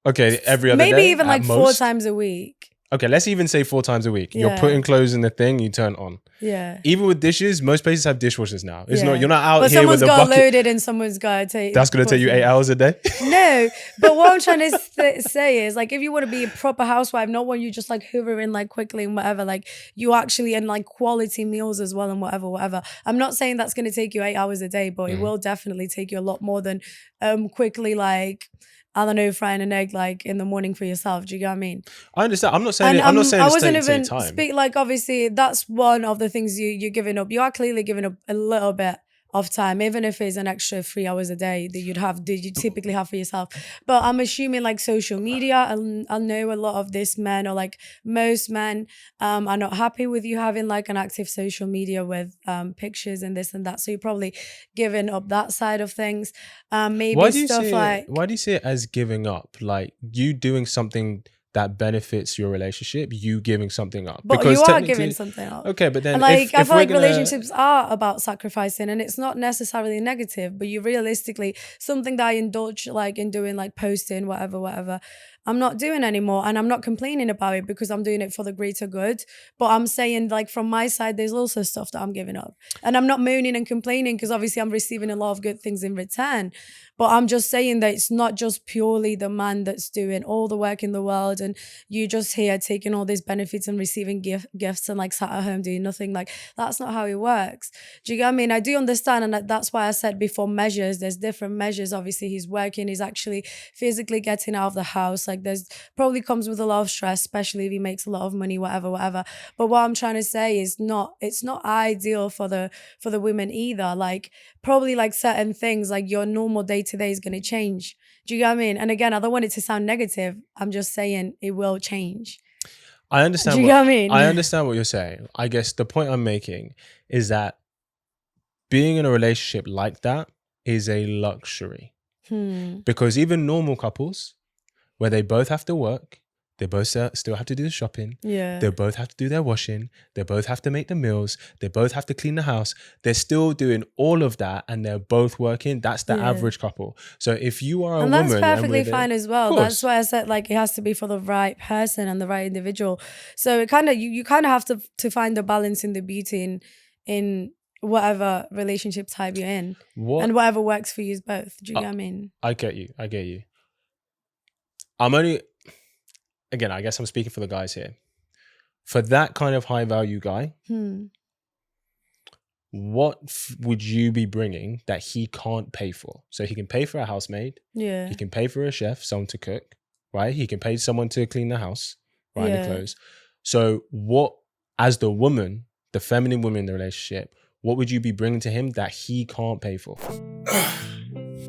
okay, every other day. Maybe even like 4 times a week. Okay, let's even say 4 times a week. Yeah. You're putting clothes in the thing, you turn on. Yeah. Even with dishes, most places have dishwashers now. It's not, you're not out here with a bucket. But someone's got loaded and someone's got to take. That's going to take you 8 hours a day? No, but what I'm trying to say is, like, if you want to be a proper housewife, not when you just like hoovering like quickly and whatever, like you actually, and like quality meals as well and whatever. I'm not saying that's going to take you 8 hours a day, but it will definitely take you a lot more than quickly, like, I don't know, frying an egg like in the morning for yourself. Do you get what I mean? I understand. I'm not saying I wasn't even speak, like, obviously that's one of the things you're giving up. You are clearly giving up a little bit of time, even if it's an extra 3 hours a day that you typically have for yourself. But I'm assuming like social media, and I know a lot of this men, or like most men, are not happy with you having like an active social media with pictures and this and that. So you're probably giving up that side of things. Maybe why do you see it as giving up? Like you doing something that benefits your relationship, you giving something up. But because you are giving something up. Okay, but then I feel like relationships are about sacrificing, and it's not necessarily negative, but you realistically, something that I indulge like in doing, like posting, whatever, I'm not doing anymore, and I'm not complaining about it because I'm doing it for the greater good. But I'm saying, like, from my side, there's also stuff that I'm giving up, and I'm not moaning and complaining because obviously I'm receiving a lot of good things in return. But I'm just saying that it's not just purely the man that's doing all the work in the world, and you just here taking all these benefits and receiving gifts and like sat at home doing nothing. Like, that's not how it works. Do you get what I mean? I do understand, and that's why I said before, measures. There's different measures. Obviously, he's working. He's actually physically getting out of the house. Like, there's probably comes with a lot of stress, especially if he makes a lot of money, whatever. But what I'm trying to say is it's not ideal for the women either. Like, probably like certain things, like your normal day-to-day is going to change. Do you get what I mean? And again, I don't want it to sound negative. I'm just saying it will change. I understand. Do you get what I mean? I understand what you're saying. I guess the point I'm making is that being in a relationship like that is a luxury. Because even normal couples, where they both have to work, they both still have to do the shopping. Yeah. They both have to do their washing. They both have to make the meals. They both have to clean the house. They're still doing all of that, and they're both working. That's the average couple. So if you are a woman, and that's perfectly fine as well. That's why I said, like, it has to be for the right person and the right individual. So it kind of you kind of have to find the balance in the beauty in whatever relationship type you're in, and whatever works for you both. Do you get what I mean? I get you. Again, I guess I'm speaking for the guys here. For that kind of high value guy, what would you be bringing that he can't pay for? So he can pay for a housemaid. Yeah. He can pay for a chef, someone to cook, right? He can pay someone to clean the house, right? The clothes. So what, as the woman, the feminine woman in the relationship, what would you be bringing to him that he can't pay for?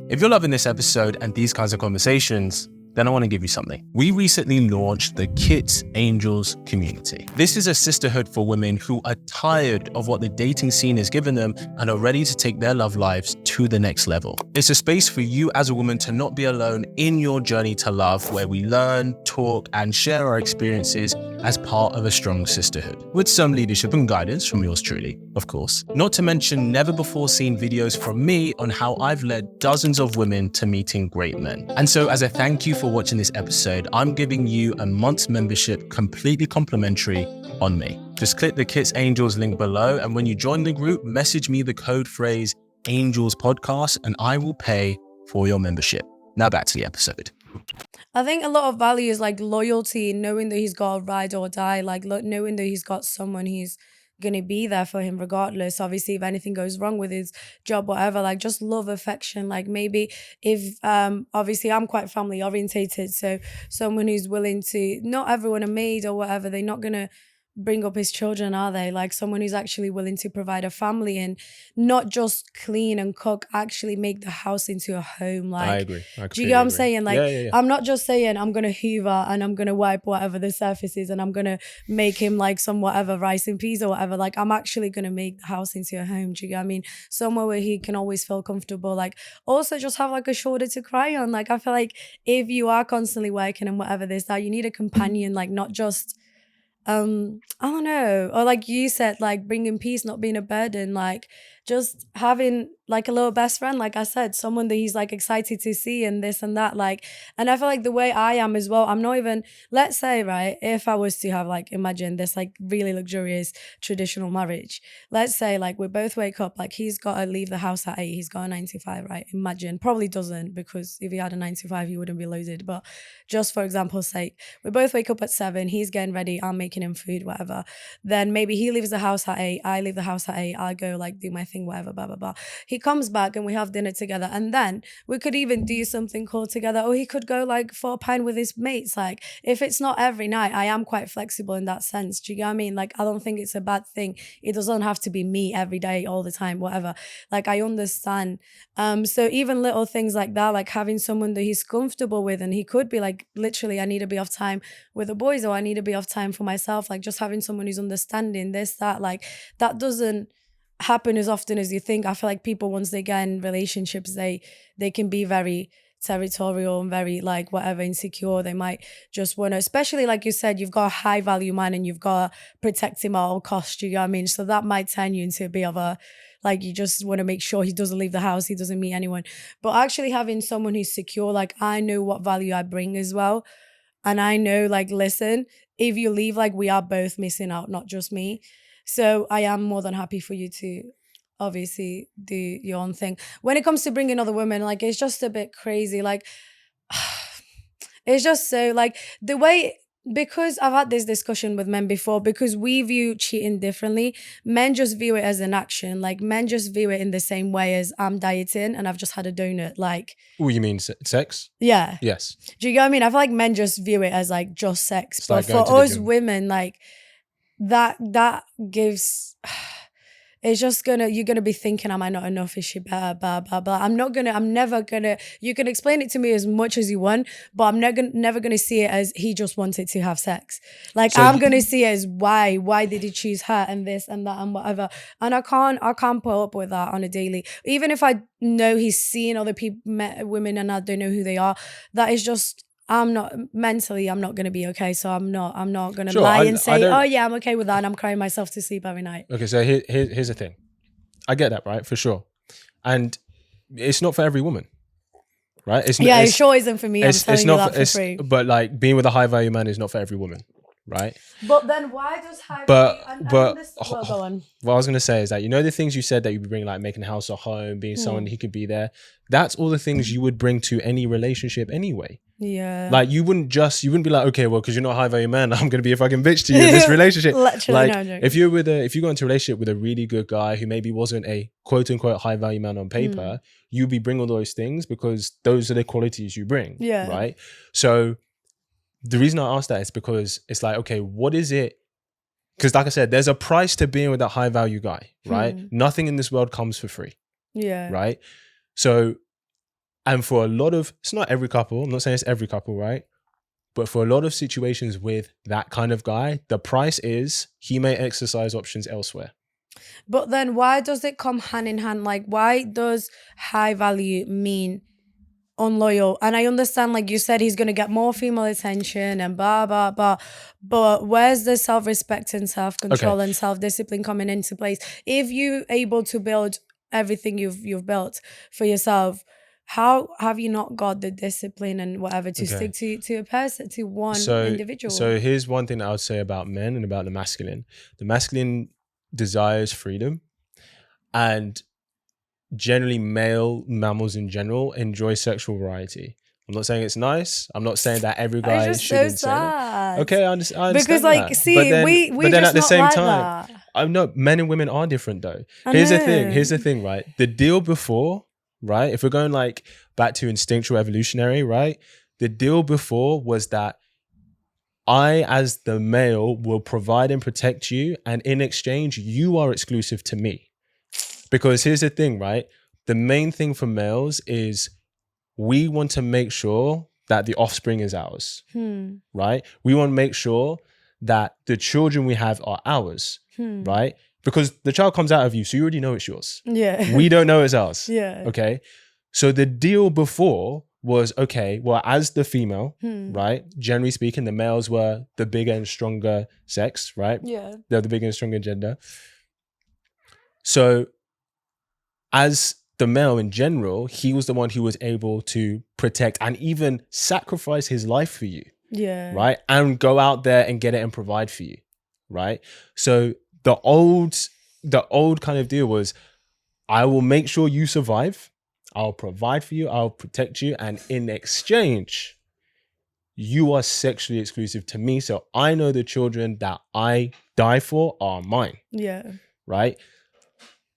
If you're loving this episode and these kinds of conversations, then I want to give you something. We recently launched the Kits Angels community. This is a sisterhood for women who are tired of what the dating scene has given them and are ready to take their love lives to the next level. It's a space for you as a woman to not be alone in your journey to love, where we learn, talk, and share our experiences as part of a strong sisterhood, with some leadership and guidance from yours truly, of course. Not to mention never before seen videos from me on how I've led dozens of women to meeting great men. And so as a thank you for watching this episode, I'm giving you a month's membership completely complimentary on me. Just click the Kits Angels link below, and when you join the group, message me the code phrase Angels Podcast, and I will pay for your membership. Now back to the episode. I think a lot of value is like loyalty, knowing that he's got a ride or die, like knowing that he's got someone he's gonna be there for him regardless. Obviously, if anything goes wrong with his job, whatever, like just love, affection. Like maybe if obviously I'm quite family orientated, so someone who's willing to, not everyone a maid or whatever, they're not gonna bring up his children, are they? Like someone who's actually willing to provide a family and not just clean and cook, actually make the house into a home. Like, I agree. do you get what I'm saying? Like, yeah. I'm not just saying I'm gonna hoover and I'm gonna wipe whatever the surface is and I'm gonna make him like some whatever rice and peas or whatever. Like, I'm actually gonna make the house into a home. Do you get what I mean? Somewhere where he can always feel comfortable. Like, also just have like a shoulder to cry on. Like, I feel like if you are constantly working and whatever this, that, you need a companion. Like, not just I don't know, or like you said, like bringing peace, not being a burden, like just having like a little best friend, like I said, someone that he's like excited to see and this and that. Like, and I feel like the way I am as well, I'm not even, let's say, right, if I was to have like, imagine this like really luxurious traditional marriage, let's say like we both wake up, like he's got to leave the house at 8, he's got a 9 to 5, right? Imagine, probably doesn't, because if he had a 9 to 5 he wouldn't be loaded, but just for example's sake, we both wake up at 7, he's getting ready, I'm making him food, whatever. Then maybe he leaves the house at 8, I leave the house at 8, I go like do my thing, whatever, blah blah blah. He comes back and we have dinner together, and then we could even do something cool together, or he could go like for a pint with his mates. Like, if it's not every night, I am quite flexible in that sense. Do you get what I mean? Like, I don't think it's a bad thing. It doesn't have to be me every day, all the time, whatever. Like, I understand. So even little things like that, like having someone that he's comfortable with, and he could be like, literally, I need to be off time with the boys, or I need to be off time for myself. Like, just having someone who's understanding this, that, like, that doesn't happen as often as you think. I feel like people, once they get in relationships, they can be very territorial and very like whatever, insecure. They might just want to, especially like you said, you've got a high value man and you've got to protect him at all costs. You know what I mean? So that might turn you into a bit of a, like, you just want to make sure he doesn't leave the house, he doesn't meet anyone. But actually having someone who's secure, like, I know what value I bring as well. And I know, like, listen, if you leave, like, we are both missing out, not just me. So I am more than happy for you to obviously do your own thing. When it comes to bringing other women, like, it's just a bit crazy. Like, it's just so, like, the way, because I've had this discussion with men before, because we view cheating differently. Men just view it as an action. Like, men just view it in the same way as I'm dieting and I've just had a donut. Like, oh, you mean sex? Yeah. Yes. Do you get what I mean? I feel like men just view it as like just sex. It's but like for us women, like, that gives, it's just you're gonna be thinking, am I not enough? Is she better? Blah blah blah. I'm never gonna, you can explain it to me as much as you want, but I'm never gonna see it as he just wanted to have sex. Like, so I'm gonna see it as why did he choose her and this and that and whatever. And I can't put up with that on a daily. Even if I know he's seeing other people, women, and I don't know who they are, that is just, I'm not going to be okay. So I'm not going to lie and say, oh yeah, I'm okay with that, and I'm crying myself to sleep every night. Okay, so here's the thing. I get that, right? For sure. And it's not for every woman, right? It sure isn't for me. I'm telling you that for free. But like, being with a high value man is not for every woman, right? But then why does high value... Go on. What I was going to say is that, you know, the things you said that you would bring, like making a house a home, being someone he could be there, that's all the things you would bring to any relationship anyway. Yeah. Like, you wouldn't be like, okay, well, because you're not a high value man, I'm going to be a fucking bitch to you in this relationship. Literally, like, no. if you go into a relationship with a really good guy who maybe wasn't a quote unquote high value man on paper, you'd be bringing all those things because those are the qualities you bring. Yeah. Right. So the reason I asked that is because it's like, okay, what is it? Because like I said, there's a price to being with that high value guy, right? Nothing in this world comes for free. Yeah. Right. So, and for a lot of, it's not every couple, I'm not saying it's every couple, right? But for a lot of situations with that kind of guy, the price is he may exercise options elsewhere. But then why does it come hand in hand? Like, why does high value mean unloyal? And I understand, like you said, he's going to get more female attention and blah, blah, blah. But where's the self-respect and self-control and self-discipline coming into place? If you're able to build everything you've built for yourself, how have you not got the discipline and whatever to stick to a person, to one individual? So here's one thing that I would say about men and about the masculine. The masculine desires freedom, and generally male mammals in general enjoy sexual variety. I'm not saying it's nice. I'm not saying that every guy shouldn't say that. Okay, I understand because, like, that. see, but then, we but then just at the not same like time, that. I know men and women are different though. I Here's the know. thing, right? The deal before, right? If we're going like back to instinctual evolutionary, right? The deal before was that I, as the male, will provide and protect you, and in exchange, you are exclusive to me. Because here's the thing, right? The main thing for males is we want to make sure that the offspring is ours, right? We want to make sure that the children we have are ours, right? Because the child comes out of you, so you already know it's yours. Yeah. We don't know it's ours. Yeah. Okay. So the deal before was, okay, well, as the female, right? Generally speaking, the males were the bigger and stronger sex, right? Yeah. They're the bigger and stronger gender. So as the male in general, he was the one who was able to protect and even sacrifice his life for you. Yeah. Right. And go out there and get it and provide for you. Right. So the old kind of deal was, I will make sure you survive. I'll provide for you. I'll protect you. And in exchange, you are sexually exclusive to me. So I know the children that I die for are mine. Yeah. Right.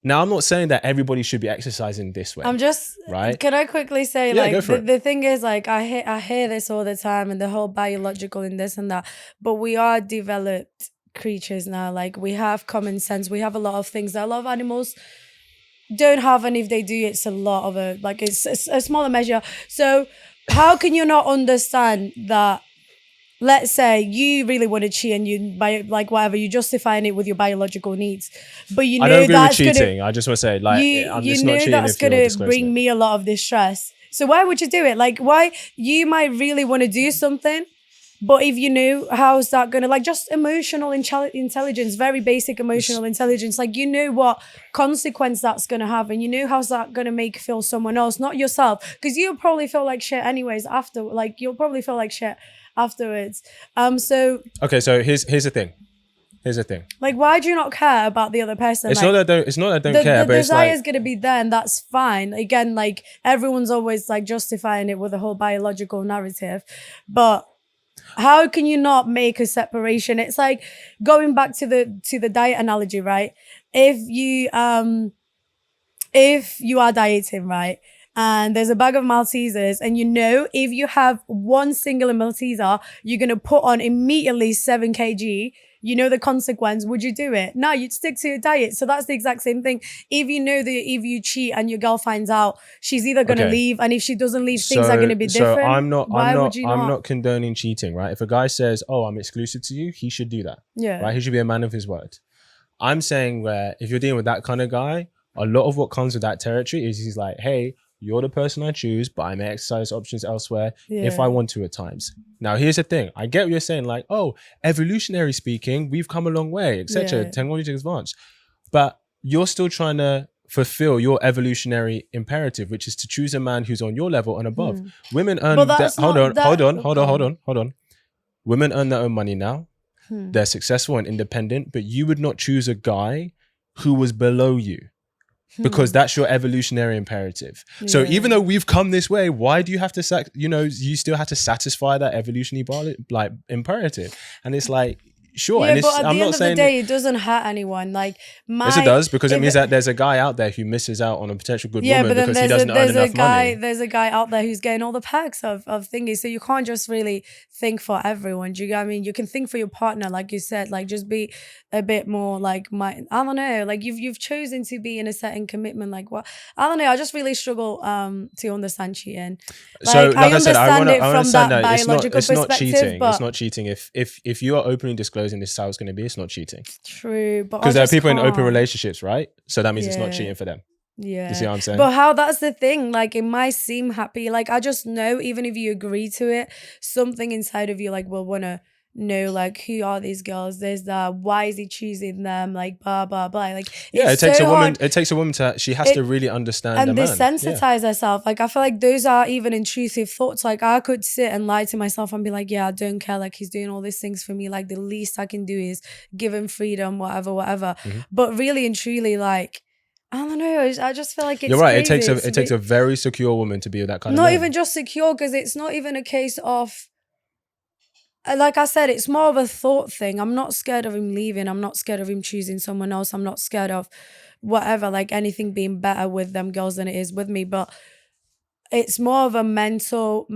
Now, I'm not saying that everybody should be exercising this way. I'm just, right? Can I quickly say, Yeah, like, go for it. the thing is, like, I hear this all the time and the whole biological and this and that, but we are developed creatures now. Like, we have common sense. We have a lot of things that a lot of animals don't have, and if they do, it's a lot of it's a smaller measure. So how can you not understand that? Let's say you really want to cheat and you're justifying it with your biological needs, but you I know don't agree with that's cheating. I just want to say, like, I'm you just not know cheating that's if you're gonna disclosing bring it. me a lot of distress. So why would you do it? Like, why you might really want to do something, but if you knew, how's that gonna, like, just emotional intelligence, very basic emotional intelligence, like, you know what consequence that's gonna have, and you know how's that gonna make you feel someone else, not yourself, because you'll probably feel like shit anyways after, like, you'll probably feel like shit afterwards. So okay, so here's the thing. Here's the thing. Like, why do you not care about the other person? It's like, not that I don't care, the but it's desire like, is gonna be there, and that's fine. Again, like, everyone's always like justifying it with a whole biological narrative, but how can you not make a separation? It's like going back to the diet analogy, right? If you are dieting, right, and there's a bag of Maltesers, and you know if you have one singular Malteser, you're going to put on immediately 7 kg, you know the consequence, would you do it? No, you'd stick to your diet. So that's the exact same thing. If you know that if you cheat and your girl finds out, she's either going to leave, and if she doesn't leave, things are going to be different. So I'm not not condoning cheating, right? If a guy says, oh, I'm exclusive to you, he should do that. Yeah. Right? He should be a man of his word. I'm saying where if you're dealing with that kind of guy, a lot of what comes with that territory is he's like, hey, you're the person I choose, but I may exercise options elsewhere if I want to at times. Now, here's the thing. I get what you're saying, like, oh, evolutionary speaking, we've come a long way, etc. Yeah. Technology advanced. But you're still trying to fulfill your evolutionary imperative, which is to choose a man who's on your level and above. Women earn hold on. Women earn their own money now. They're successful and independent, but you would not choose a guy who was below you. Because that's your evolutionary imperative. So even though we've come this way, why do you have to, you still have to satisfy that evolutionary imperative? And it's like, sure. Yeah, and but at I'm the not end of saying the day, it doesn't hurt anyone. Like, yes, it does, because it means that there's a guy out there who misses out on a potential good woman because he doesn't earn enough money. There's a guy out there who's getting all the perks of thingies. So you can't just really think for everyone. Do you get what I mean? You can think for your partner, like you said, like, just be a bit more like, I don't know, like, you've chosen to be in a certain commitment. Like, what? I don't know. I just really struggle to understand cheating. Like, so, like I said, I understand it from understand that biological it's not perspective. cheating. But it's not cheating. If you are openly disclosing this is how it's going to be, it's not cheating. True, but because there are people in open relationships, right? So that means it's not Yeah. cheating for them. Yeah. You see what I'm saying? But how, that's the thing. Like, it might seem happy. Like, I just know, even if you agree to it, something inside of you, like, will want to know, like, who are these girls? There's that. Why is he choosing them? Like, blah, blah, blah. Like, yeah, it takes a woman to, she has to really understand and the man. desensitize herself. Like, I feel like those are even intrusive thoughts. Like, I could sit and lie to myself and be like, yeah, I don't care. Like, he's doing all these things for me. Like, the least I can do is give him freedom, whatever. But really and truly, like, I don't know. I just feel like it's You're right. crazy. It takes a very secure woman to be with that kind of not man. even just secure, because it's not even a case of like I said, it's more of a thought thing. I'm not scared of him leaving. I'm not scared of him choosing someone else. I'm not scared of whatever, like anything being better with them girls than it is with me. But it's more of a mental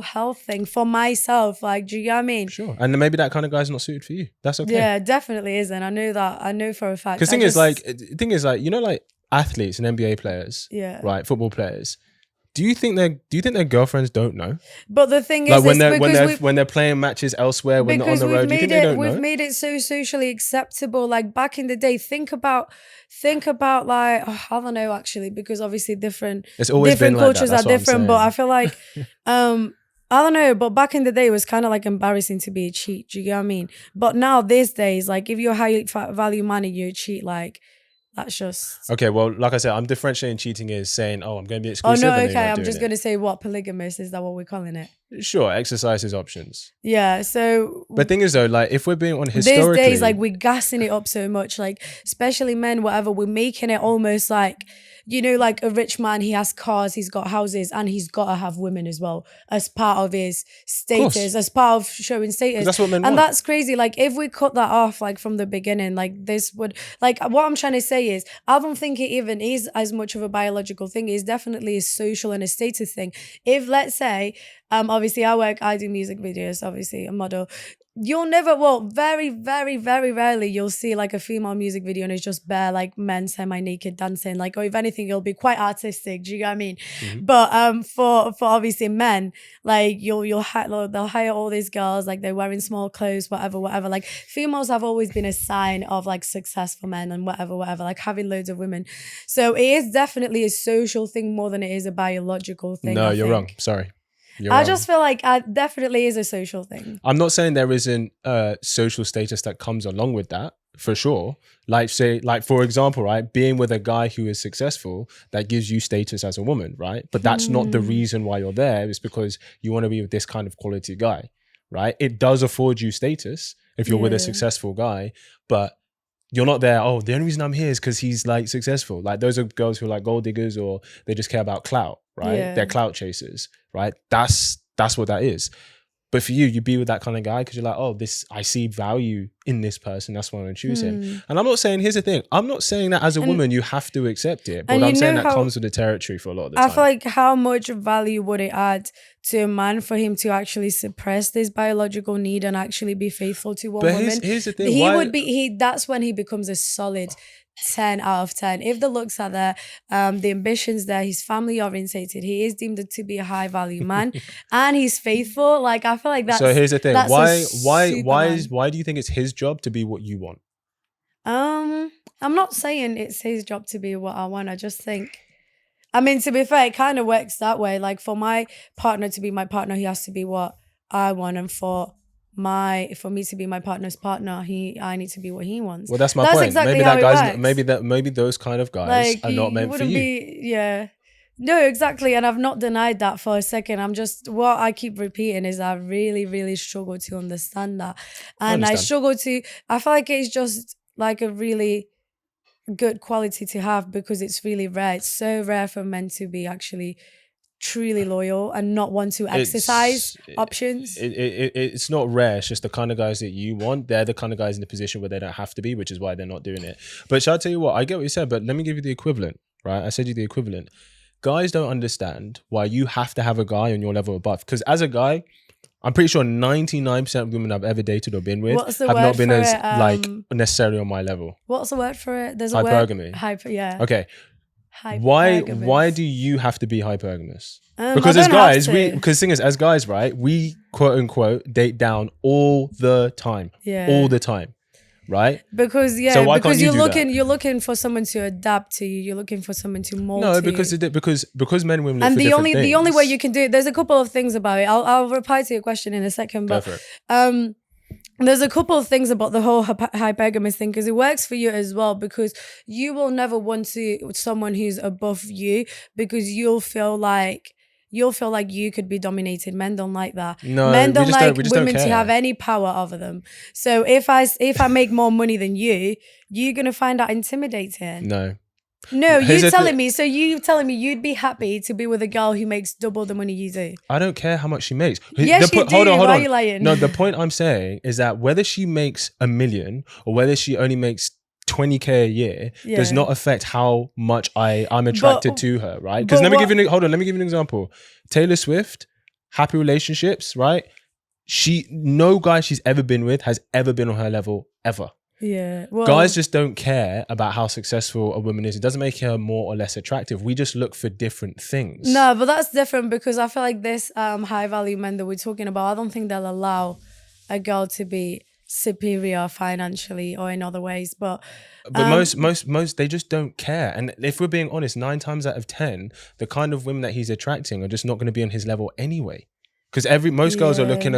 health thing for myself. Like, do you get what I mean? Sure. And then maybe that kind of guy's not suited for you. That's okay. Yeah, definitely isn't. I know that. I know for a fact. Because thing is like, you know, like athletes and NBA players, yeah, right? Football players. Do you think their girlfriends don't know? But the thing is, like when they're playing matches elsewhere, when they're on the road, do you think they don't know? We've made it so socially acceptable. Like back in the day, think about like, I don't know actually, because obviously different cultures are different. But I feel like I don't know, but back in the day it was kind of like embarrassing to be a cheat. Do you get what I mean? But now these days, like if you're a high value man and you're a cheat, like that's just okay. Well, like I said, I'm differentiating cheating is saying, oh, I'm going to be exclusive. Oh no, okay. I'm just going to say what polygamous is that what we're calling it? Sure, exercise his options. Yeah. So, but thing is though, like if we're being on historically, these days, like we're gassing it up so much, like especially men, whatever. We're making it almost like, you know, like a rich man, he has cars, he's got houses, and he's got to have women as well as part of his status, as part of showing status. That's what men want. And that's crazy. Like if we cut that off, like from the beginning, like this would, like what I'm trying to say is, I don't think it even is as much of a biological thing. It's definitely a social and a status thing. If let's say, obviously I do music videos, obviously a model. You'll never, well, very, very, very rarely you'll see like a female music video and it's just bare like men semi-naked dancing. Like, or if anything, it'll be quite artistic. Do you get what I mean? Mm-hmm. But for obviously men, like they'll hire all these girls, like they're wearing small clothes, whatever. Like females have always been a sign of like successful men and whatever, like having loads of women. So it is definitely a social thing more than it is a biological thing. No, you're wrong. Sorry. I just feel like it definitely is a social thing. I'm not saying there isn't social status that comes along with that, for sure. Like for example, right, being with a guy who is successful, that gives you status as a woman, right? But that's not the reason why you're there. It's because you want to be with this kind of quality guy, right? It does afford you status if you're with a successful guy, but you're not there, oh, the only reason I'm here is because he's like successful. Like those are girls who are like gold diggers or they just care about clout, right? Yeah. They're clout chasers, right? That's what that is. But for you be with that kind of guy because you're like, oh, I see value in this person. That's why I'm choosing him. And I'm not saying, here's the thing. I'm not saying that as a woman, you have to accept it. But I'm saying that comes with the territory for a lot of the time. I feel like how much value would it add to a man for him to actually suppress this biological need and actually be faithful to one woman? Here's the thing. That's when he becomes a solid 10 out of 10. If the looks are there, the ambitions there, he's family orientated, he is deemed to be a high value man and he's faithful. Like I feel like that's, so here's the thing, why do you think it's his job to be what you want? I'm not saying it's his job to be what I want. I just think, I mean, to be fair, it kind of works that way. Like for my partner to be my partner, he has to be what I want, and for me to be my partner's partner, I need to be what he wants. Well, that's my point. Exactly maybe that guy's maybe those kind of guys are not meant for you. No, exactly. And I've not denied that for a second. I'm just, what I keep repeating is I really, really struggle to understand that. And I feel like it's just like a really good quality to have because it's really rare. It's so rare for men to be actually truly loyal and not want to exercise options. It's not rare. It's just the kind of guys that you want. They're the kind of guys in the position where they don't have to be, which is why they're not doing it. But shall I tell you what? I get what you said, but let me give you the equivalent, right? I said you the equivalent. Guys don't understand why you have to have a guy on your level above. Because as a guy, I'm pretty sure 99% of women I've ever dated or been with have not been as like necessarily on my level. What's the word for it? There's hypergamy. Yeah. Okay. Why do you have to be hypergamous? Because as guys, as guys, right, we quote unquote date down all the time. Yeah. All the time. Right? Because you're looking for someone to adapt to you. You're looking for someone to mold. No, because men and women live and for different things. The only way you can do it, there's a couple of things about it. I'll reply to your question in a second, but there's a couple of things about the whole hypergamous thing because it works for you as well, because you will never want someone who's above you because you'll feel like you could be dominated. Men don't like that. No, men don't like women to have any power over them. So if I make more money than you, you're gonna find that intimidating. No. No, Here's you the telling thi- me. So you telling me you'd be happy to be with a girl who makes double the money you do? I don't care how much she makes. Yes, you do. Hold on, hold Why on. are you lying? No, the point I'm saying is that whether she makes $1 million or whether she only makes 20K a year does Yeah. not affect how much I'm attracted to her, right? Because but let me give you an example. Taylor Swift, happy relationships, right? No guy she's ever been with has ever been on her level ever. Yeah. Well, Guys just don't care about how successful a woman is. It doesn't make her more or less attractive. We just look for different things. no, but that's different because I feel like this high value men that we're talking about, I don't think they'll allow a girl to be superior financially or in other ways. But most they just don't care. And if we're being honest, 9 times out of 10, the kind of women that he's attracting are just not going to be on his level anyway. Because most girls are looking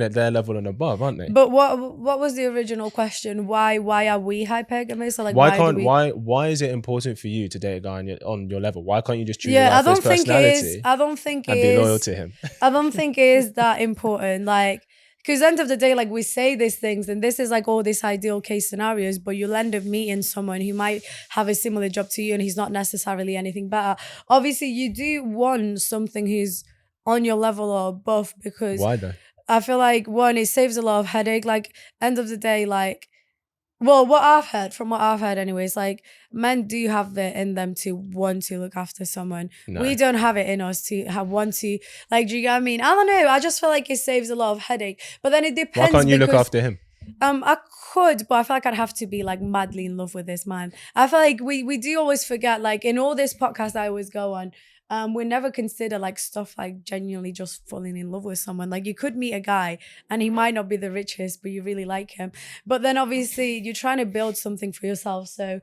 at their level and above, aren't they? But what was the original question? Why are we hypergamous? Or like why is it important for you to date a guy on your level? Why can't you just choose him I for his don't think it is. personality I don't think and it be loyal is. to him? I don't think it is that important. Like, because end of the day, like we say these things, and this is like all these ideal case scenarios, but you'll end up meeting someone who might have a similar job to you, and he's not necessarily anything better. Obviously, you do want something who's on your level or above, because Why though? I feel like, one, it saves a lot of headache. Like, end of the day, like, well, what I've heard anyways, like, men do have it in them to want to look after someone. No. We don't have it in us to want to, like, do you get what I mean? I don't know. I just feel like it saves a lot of headache. But then it depends. Why can't you look after him? I could, but I feel like I'd have to be like madly in love with this man. I feel like we do always forget, like in all this podcast I always go on, we never consider like stuff like genuinely just falling in love with someone. Like you could meet a guy and he might not be the richest, but you really like him. But then obviously you're trying to build something for yourself. So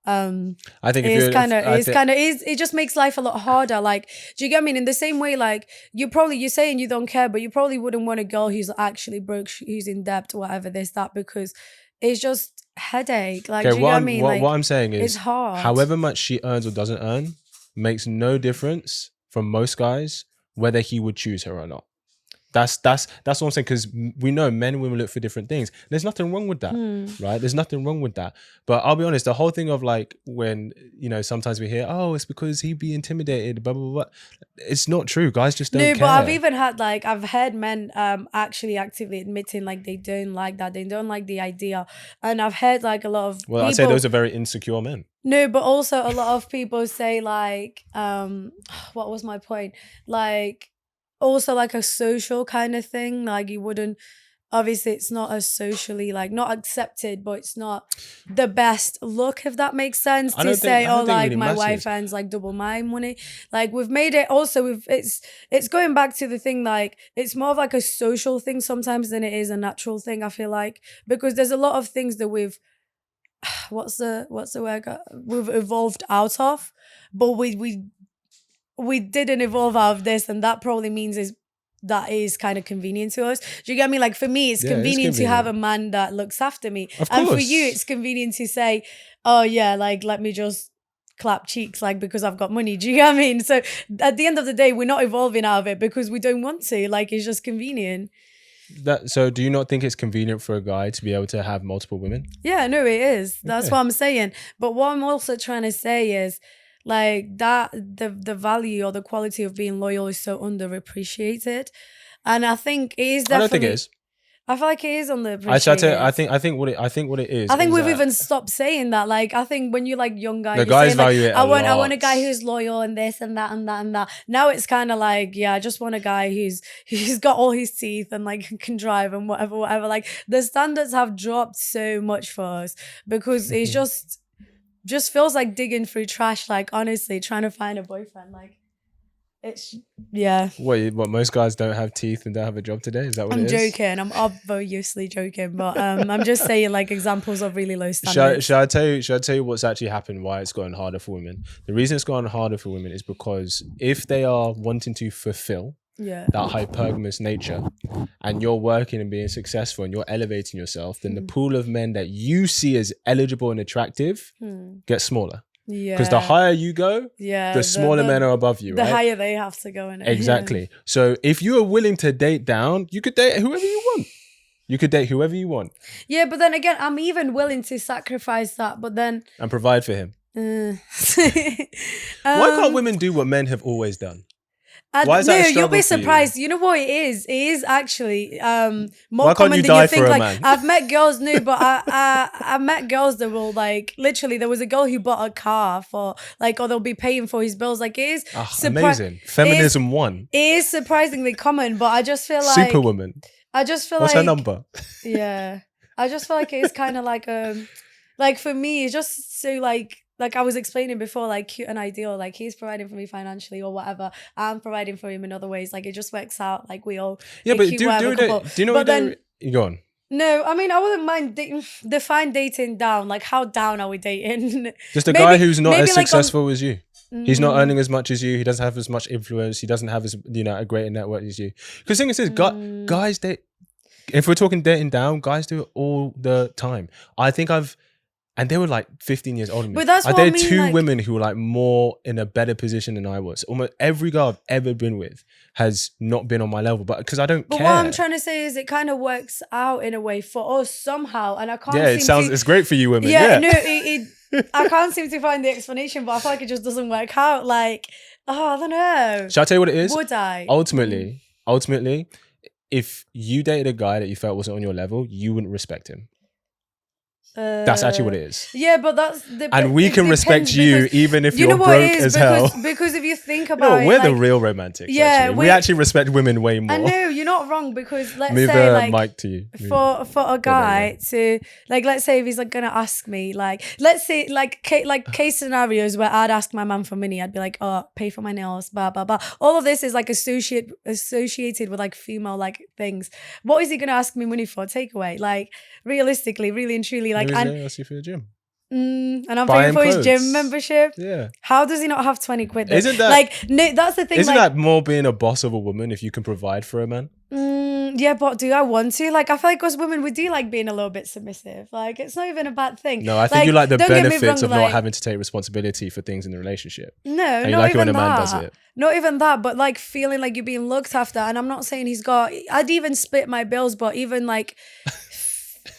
I think it just makes life a lot harder. Like, do you get me? In the same way, like you're saying you don't care, but you probably wouldn't want a girl who's actually broke, who's in debt, whatever this, that, because it's just headache. Like, do you get what I mean? What I'm saying is, it's hard. However much she earns or doesn't earn makes no difference from most guys whether he would choose her or not. That's what I'm saying, because we know men and women look for different things. There's nothing wrong with that, right? There's nothing wrong with that. But I'll be honest, the whole thing of like when, sometimes we hear, oh, it's because he'd be intimidated, blah, blah, blah. It's not true. Guys just don't care. No, but I've even had I've heard men actually actively admitting like they don't like that. They don't like the idea. And I've heard like a lot of people, I'd say those are very insecure men. No, but also a lot of people say like, what was my point? Like, also like a social kind of thing. Like you wouldn't, obviously it's not as socially like not accepted, but it's not the best look, if that makes sense, to say, oh, like my wife earns like double my money. Like we've made it also it's going back to the thing, like it's more of like a social thing sometimes than it is a natural thing, I feel like, because there's a lot of things that we've what's the word we've evolved out of, but we didn't evolve out of this, and that probably means that is kind of convenient to us. Do you get me? Like for me, it's convenient to have a man that looks after me. And for you, it's convenient to say, oh yeah, like let me just clap cheeks, like because I've got money. Do you get what I mean? So at the end of the day, we're not evolving out of it because we don't want to. Like it's just convenient. So do you not think it's convenient for a guy to be able to have multiple women? Yeah, no, it is. That's what I'm saying. But what I'm also trying to say is, like that the value or the quality of being loyal is so underappreciated, and I think it is definitely. I don't think it is. I feel like it is underappreciated. I think what it is. I think we've even stopped saying that. Like I think when you like young guys, the guys value it. I want a guy who's loyal and this and that and that and that. Now it's kind of like, yeah, I just want a guy who's got all his teeth and like can drive and whatever. Like the standards have dropped so much for us because it's just feels like digging through trash, like honestly trying to find a boyfriend. Like it's what most guys don't have teeth and don't have a job today? Is that what I'm it is? joking. I'm obviously joking, but I'm just saying like examples of really low standards. Should I tell you what's actually happened, why it's gotten harder for women? The reason it's gotten harder for women is because if they are wanting to fulfill that hypergamous nature and you're working and being successful and you're elevating yourself, then the pool of men that you see as eligible and attractive gets smaller. Yeah, because the higher you go, the smaller men are above you. The higher they have to go in it. Exactly. So if you are willing to date down, you could date whoever you want. You could date whoever you want. Yeah, but then again, I'm even willing to sacrifice that, but then and provide for him. Uh, Why can't women do what men have always done? Why is that a no, struggle you'll be for you? surprised. You know what it is? It is actually more Why can't common you than die you for think. a Like man? I've met girls, no, but I met girls that will like literally. There was a girl who bought a car for like, or they'll be paying for his bills. Like it is Amazing. Feminism won. It is surprisingly common, but I just feel like Superwoman. I just feel What's like her number? yeah, I just feel like it's kind of like for me, it's just so like I was explaining before, like cute and ideal. Like he's providing for me financially or whatever. I'm providing for him in other ways. Like it just works out. Like we all Yeah, a but cute do whatever couple. you know But what then you go on? no, I mean I wouldn't mind define dating down. Like how down are we dating? Just a guy who's not as like successful as you. He's not Mm, earning as much as you. He doesn't have as much influence. He doesn't have as a greater network as you. Because the thing is, guys date. If we're talking dating down, guys do it all the time. And they were like 15 years older than me. But that's I what I dated mean, two like- women who were like more in a better position than I was. Almost every girl I've ever been with has not been on my level, but because I don't But care. what I'm trying to say is it kind of works out in a way for us somehow, and I can't. Yeah, it's great for you women. Yeah, Yeah. no, I can't seem to find the explanation, but I feel like it just doesn't work out. Like, I don't know. Shall I tell you what it is? Would I? Ultimately, if you dated a guy that you felt wasn't on your level, you wouldn't respect him. That's actually what it is. Yeah, but that's the. And we can respect you even if you're broke as hell. Because if you think about it, we're like, the real romantics. Yeah, actually. We actually respect women way more. I know you're not wrong because let's Move say the like mic to you. for a guy to like, let's say if he's like gonna ask me like, let's say like case scenarios where I'd ask my man for money, I'd be like, oh, pay for my nails, blah blah blah. All of this is like associated with like female like things. What is he gonna ask me money for? Takeaway, like realistically, really and truly, like, Maybe he's and gonna ask you for the gym. and I'm Buying paying for his clothes. gym membership. Yeah. How does he not have 20 quid? Though? Isn't that like no, that's the thing? Isn't like, that more being a boss of a woman if you can provide for a man? Yeah, but do I want to? Like, I feel like us women, we do like being a little bit submissive. Like, it's not even a bad thing. No, I think you like the don't get me benefits wrong, of not like- having to take responsibility for things in the relationship. No, And you not like it even when a man that. does it. Not even that, but like feeling like you're being looked after. And I'm not saying he's got. I'd even split my bills, but even like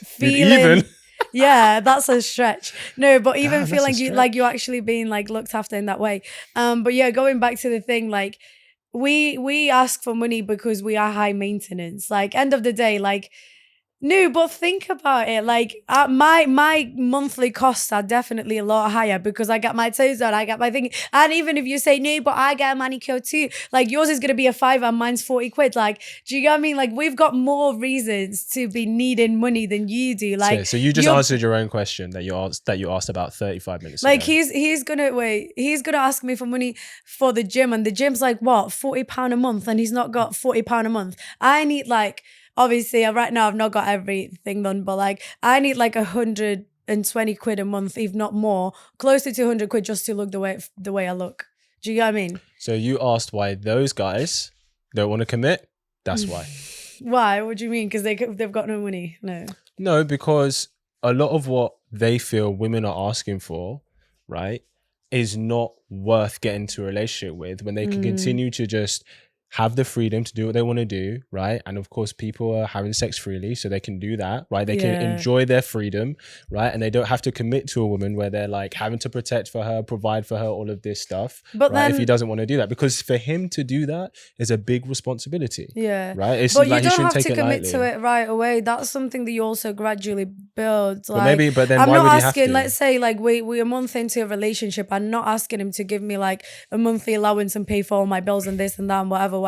feeling. Even? Yeah, that's a stretch. No, but even Damn, feeling that's a like you're actually being like looked after in that way. But yeah, going back to the thing, like we ask for money because we are high maintenance. Like end of the day, like. No, but think about it. Like my monthly costs are definitely a lot higher because I got my toes done, I got my thing. And even if you say no, but I get a manicure too, like yours is gonna be a £5 and mine's 40 quid. Like, do you get what I mean? Like we've got more reasons to be needing money than you do. Like, so you just answered your own question that you asked about 35 minutes like ago. he's gonna ask me for money for the gym, and the gym's like what, £40 a month, and he's not got £40 a month. I need like. Obviously, right now I've not got everything done, but like I need like 120 quid a month, if not more, closer to 100 quid just to look the way I look. Do you get what I mean? So you asked why those guys don't want to commit. That's why. Why? What do you mean? Because they've got no money? No, because a lot of what they feel women are asking for, right, is not worth getting into a relationship with when they can continue to just have the freedom to do what they want to do, right? And of course, people are having sex freely, so they can do that, right? They can enjoy their freedom, right? And they don't have to commit to a woman where they're like having to protect for her, provide for her, all of this stuff, But right? then, if he doesn't want to do that, because for him to do that is a big responsibility, yeah, right? It's but like you he don't shouldn't have take to it commit lightly. to it right away. That's something that you also gradually build. But maybe, but then I'm why not would he have asking. to? Let's say like we're a month into a relationship. I'm not asking him to give me like a monthly allowance and pay for all my bills and this and that and whatever.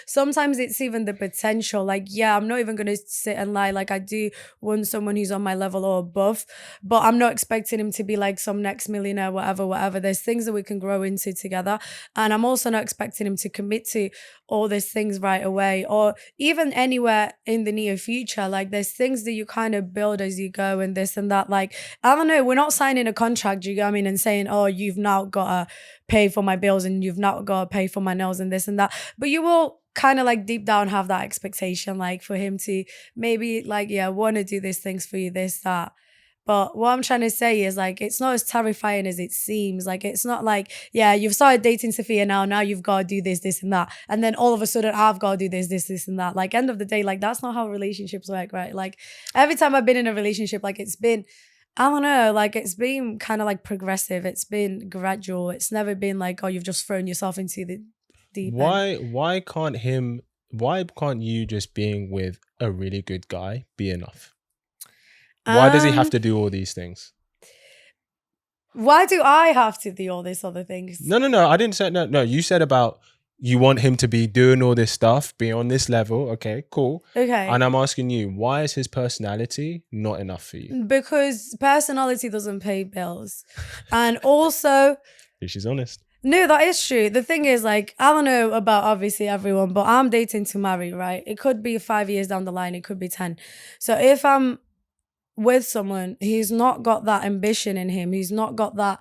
Sometimes it's even the potential. Like, yeah, I'm not even gonna sit and lie. Like, I do want someone who's on my level or above, but I'm not expecting him to be like some next millionaire, whatever. There's things that we can grow into together, and I'm also not expecting him to commit to all these things right away or even anywhere in the near future. Like, there's things that you kind of build as you go and this and that. Like, I don't know, we're not signing a contract, you know what I mean, and saying, oh, you've now got to pay for my bills and you've now got to pay for my nails and this and that. But you will kind of like deep down have that expectation, like for him to maybe like, yeah, want to do these things for you, this, that. But what I'm trying to say is like, it's not as terrifying as it seems. Like, it's not like, yeah, you've started dating Sofya now you've got to do this and that. And then all of a sudden I've got to do this and that. Like, end of the day, like, that's not how relationships work, right? Like, every time I've been in a relationship, like, it's been I don't know, like it's been kind of like progressive. It's been gradual. It's never been like, oh, you've just thrown yourself into the deep end. Why can't you just being with a really good guy be enough? Why does he have to do all these things? Why do I have to do all these other things? No. I didn't say no. You said about you want him to be doing all this stuff, be on this level. Okay, cool. Okay. And I'm asking you, why is his personality not enough for you? Because personality doesn't pay bills. And also, She's honest. no, that is true. The thing is, like, I don't know about obviously everyone, but I'm dating to marry, right? It could be 5 years down the line, it could be 10. So if I'm with someone, he's not got that ambition in him, he's not got that,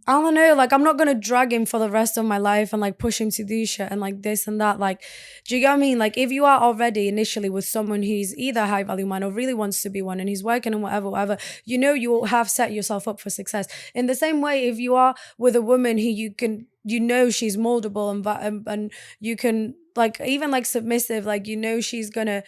I don't know, like I'm not gonna drag him for the rest of my life and like push him to do shit and like this and that. Like, do you get what I mean? Like if you are already initially with someone who's either high value man or really wants to be one and he's working and whatever, you know you will have set yourself up for success. In the same way, if you are with a woman who you know she's moldable and you can like even like submissive, like you know she's gonna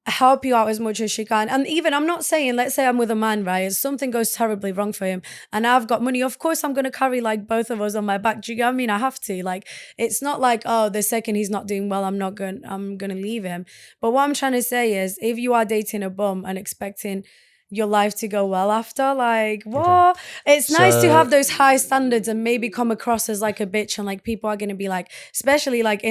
help you out as much as she can. And even I'm not saying, let's say I'm with a man, right? Something goes terribly wrong for him and I've got money. Of course I'm gonna carry like both of us on my back. Do you get what I mean? I have to. Like it's not like, oh, the second he's not doing well, I'm gonna leave him. But what I'm trying to say is if you are dating a bum and expecting your life to go well after, like what? Okay. It's nice to have those high standards and maybe come across as like a bitch and like people are gonna be like, especially like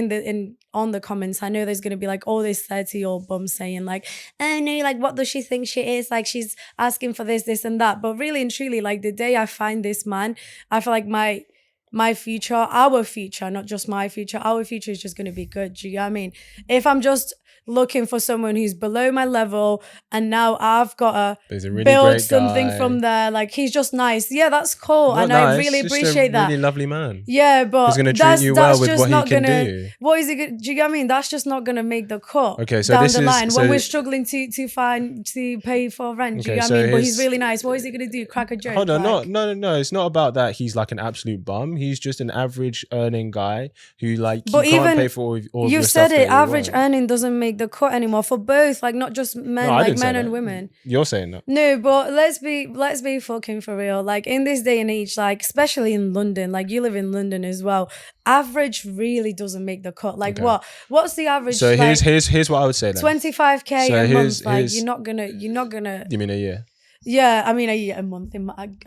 on the comments, I know there's gonna be like all this 30-year-old bum saying like, oh no, like what does she think she is? Like she's asking for this and that. But really and truly, like the day I find this man, I feel like my future, our future, not just my future, our future is just gonna be good. Do you know what I mean? If I'm just looking for someone who's below my level and now I've got to really build something from there, like he's just nice, yeah, that's cool. Not and nice, I really appreciate that. Really lovely man. Yeah, but he's gonna treat you well with what he can do. What is it? Do you get what I mean? That's just not gonna make the cut. Okay, so down this the is line so when we're struggling to pay for rent. Okay, do you get what I mean? But he's really nice. What is he gonna do? Crack a joke? Hold on, like, no. It's not about that. He's like an absolute bum. He's just an average earning guy who like but can't even pay for all you the said stuff it. Average earning doesn't make the cut anymore for both, like not just men, like men and women. You're saying that. No, but let's be fucking for real. Like in this day and age, like especially in London, like you live in London as well. Average really doesn't make the cut. Like okay. What's the average? So like, here's what I would say then. 25K a month. Like you're not gonna. You mean a year? Yeah, I mean a month.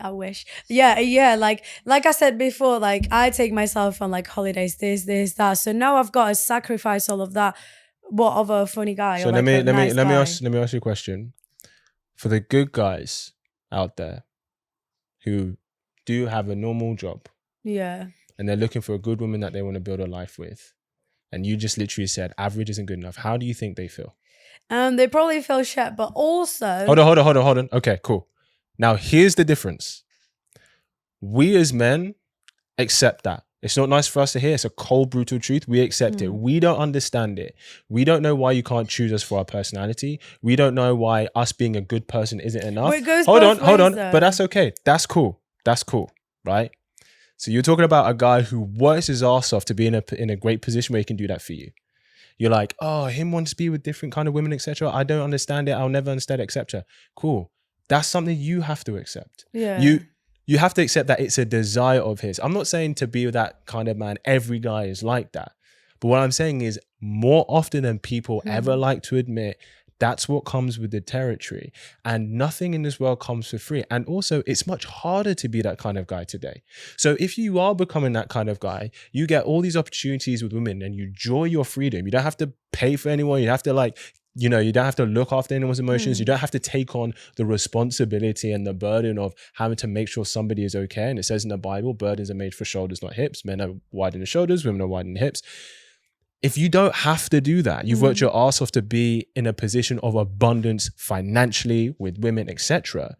I wish. Yeah. Like I said before, like I take myself on like holidays, this, that. So now I've got to sacrifice all of that. What of a funny guy? So or like let me ask you a question. For the good guys out there who do have a normal job, yeah, and they're looking for a good woman that they want to build a life with, and you just literally said average isn't good enough. How do you think they feel? They probably feel shit, but also hold on. Okay, cool. Now here's the difference. We as men accept that. It's not nice for us to hear. It's a cold, brutal truth. We accept it. We don't understand it. We don't know why you can't choose us for our personality. We don't know why us being a good person isn't enough. Well, it goes hold on. Though. But that's okay. That's cool, right? So you're talking about a guy who works his ass off to be in a great position where he can do that for you. You're like, oh, him wants to be with different kind of women, etc. I don't understand it. I'll never understand it, etc. Cool. That's something you have to accept. Yeah. You have to accept that it's a desire of his. I'm not saying to be with that kind of man, every guy is like that. But what I'm saying is more often than people ever like to admit, that's what comes with the territory. And nothing in this world comes for free. And also, it's much harder to be that kind of guy today. So if you are becoming that kind of guy, you get all these opportunities with women and you enjoy your freedom. You don't have to pay for anyone. You have to you don't have to look after anyone's emotions. You don't have to take on the responsibility and the burden of having to make sure somebody is okay. And it says in the Bible, burdens are made for shoulders, not hips. Men are wide in the shoulders, women are wide in the hips. If you don't have to do that, you've worked your ass off to be in a position of abundance financially with women, etc.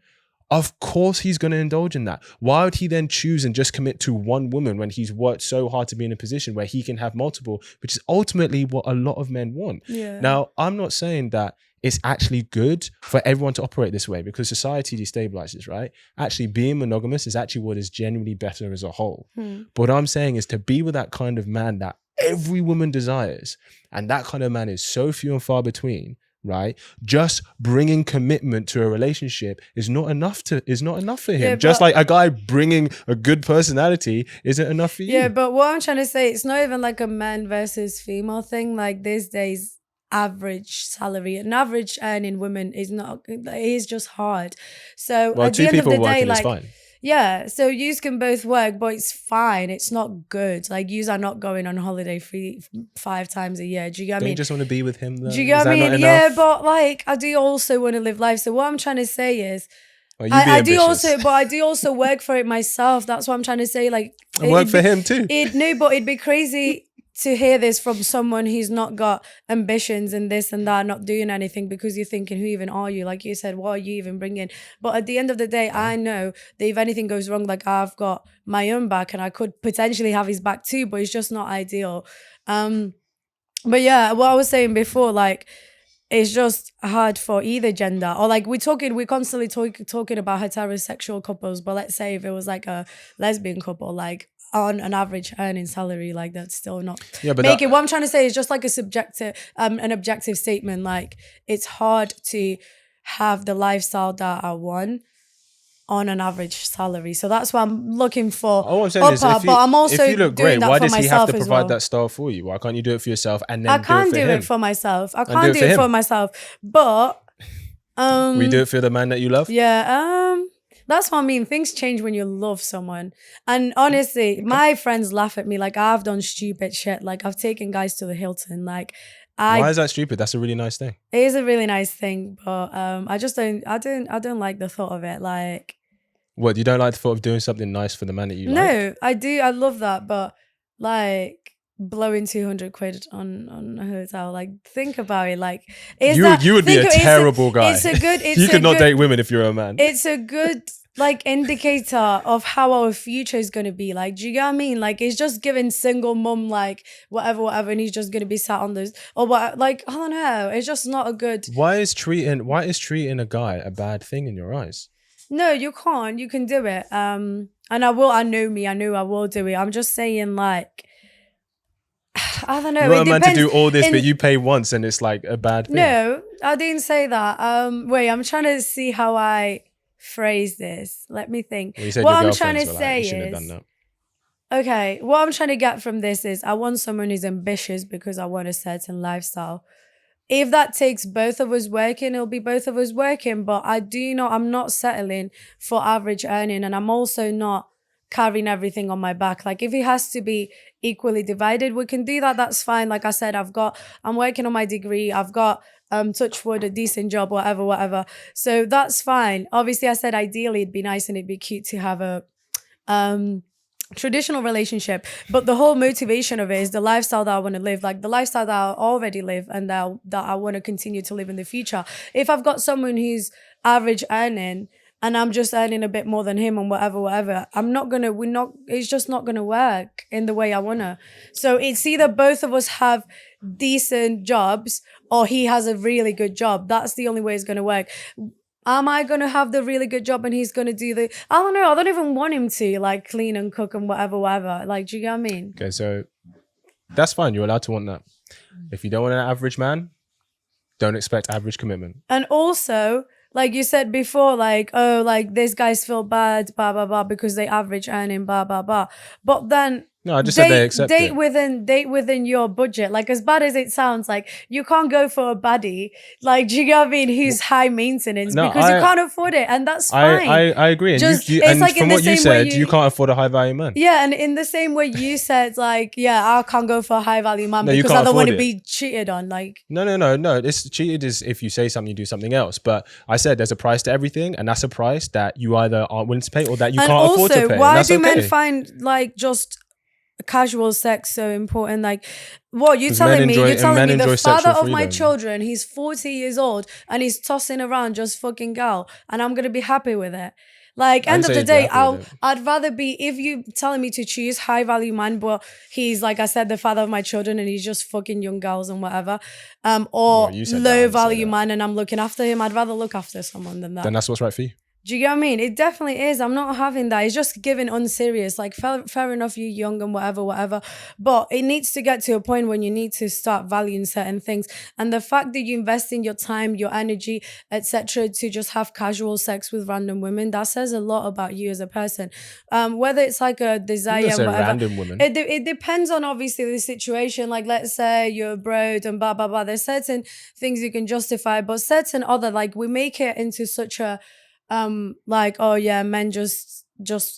Of course he's going to indulge in that. Why would he then choose and just commit to one woman when he's worked so hard to be in a position where he can have multiple, which is ultimately what a lot of men want. Yeah. Now, I'm not saying that it's actually good for everyone to operate this way because society destabilizes, right? Actually, being monogamous is actually what is genuinely better as a whole. But what I'm saying is to be with that kind of man that every woman desires, and that kind of man is so few and far between, right? Just bringing commitment to a relationship is not enough for him. Yeah, Just like a guy bringing a good personality isn't enough for you. Yeah, but what I'm trying to say, it's not even like a man versus female thing. Like these days, average salary, an average earning woman is not, it is just hard. So Well, at two the end of people the day, working is like, fine. yeah, so yous can both work, but it's fine. It's not good. Like yous are not going on holiday 5 times a year. Do you get what I Don't mean? you just want to be with him though? Do you get Is what I that not mean? Yeah, enough? but like I do also want to live life. So what I'm trying to say is, Well, you be I do ambitious. also, but I do also work for it myself. That's what I'm trying to say. Like, And work for him too. But it'd be crazy to hear this from someone who's not got ambitions and this and that, not doing anything, because you're thinking, who even are you? Like you said, what are you even bringing? But at the end of the day, I know that if anything goes wrong, like I've got my own back and I could potentially have his back too, but it's just not ideal. But yeah, what I was saying before, like, it's just hard for either gender. Or like we're constantly talking about heterosexual couples, but let's say if it was like a lesbian couple, like on an average earning salary, like that's still not Yeah, but what I'm trying to say is just like a subjective, an objective statement. Like it's hard to have the lifestyle that I want on an average salary. So that's what I'm looking for. All I'm saying is, but I'm also if you look doing great, that why for does he have myself to as provide well. that style for you? Why can't you do it for yourself and then I can't do it do for him? it for myself. I And can't do it him. for myself. But Will you do it for the man that you love? yeah, that's what I mean. Things change when you love someone. And honestly, my friends laugh at me. Like I've done stupid shit. Like I've taken guys to the Hilton. Like Why is that stupid? That's a really nice thing. it is a really nice thing, but I just don't like the thought of it. Like What, you don't like the thought of doing something nice for the man that you like? no, I do. I love that, but like blowing 200 quid on a hotel, like think about it. Like you would be a terrible guy. It's a good. You could not date women if you're a man. It's a good like indicator of how our future is going to be. Like, do you get what I mean? Like it's just giving single mum like whatever, and he's just going to be sat on those or what? Like I don't know. It's just not a good. Why is treating a guy a bad thing in your eyes? No, you can't. You can do it. And I will. I know me. I know I will do it. I'm just saying, like, I don't know. You want a man to do all this, but you pay once, and it's like a bad thing. No, I didn't say that. Wait, I'm trying to see how I phrase this. Let me think. Well, you said what your I'm trying to girlfriends were say like, you shouldn't have is, done okay, what I'm trying to get from this is I want someone who's ambitious because I want a certain lifestyle. If that takes both of us working, it'll be both of us working. But I'm not settling for average earning, and I'm also not carrying everything on my back. Like if it has to be equally divided, we can do that. That's fine. Like I said, I'm working on my degree. I've got touch wood, a decent job, whatever. So that's fine. Obviously I said ideally it'd be nice and it'd be cute to have a traditional relationship, but the whole motivation of it is the lifestyle that I want to live, like the lifestyle that I already live and that I want to continue to live in the future. If I've got someone who's average earning and I'm just earning a bit more than him and whatever, it's just not gonna work in the way I wanna. So it's either both of us have decent jobs or he has a really good job. That's the only way it's gonna work. Am I going to have the really good job and he's going to do I don't know. I don't even want him to like clean and cook and whatever. Like, do you get what I mean? Okay, so that's fine. You're allowed to want that. If you don't want an average man, don't expect average commitment. And also, like you said before, like, oh, like these guys feel bad, blah, blah, blah, because they average earning, blah, blah, blah. But then No, I just said they accept date it. Date within your budget. Like as bad as it sounds, like you can't go for a baddie. Like, do you get what I mean? Who's high maintenance because you can't afford it, and that's fine. I agree. And Just, you, it's and like from in the what you same way said, you can't afford a high value man. Yeah, and in the same way you said, like, yeah, I can't go for a high value man No, you because I can't don't want to afford it. be cheated on. Like, No. It's cheated is if you say something, you do something else. But I said there's a price to everything, and that's a price that you either aren't willing to pay or that you can't afford to pay. And also, why do okay. men find like just casual sex so important? Like, what you're telling me the father of my children, he's 40 years old and he's tossing around just fucking girl, and I'm gonna be happy with it. Like, end of the day, I'd rather be, if you telling me to choose high value man, but he's, like I said, the father of my children and he's just fucking young girls and whatever, or low value man and I'm looking after him, I'd rather look after someone than that. Then that's what's right for you. Do you get what I mean? It definitely is. I'm not having that. It's just giving unserious. Like, fair enough, you're young and whatever. But it needs to get to a point when you need to start valuing certain things. And the fact that you invest in your time, your energy, etc., to just have casual sex with random women, that says a lot about you as a person. Whether it's like a You desire don't and say whatever. random women. It depends on obviously the situation. Like, let's say you're abroad and blah blah blah. There's certain things you can justify, but certain other, like, we make it into such a like, oh yeah, men just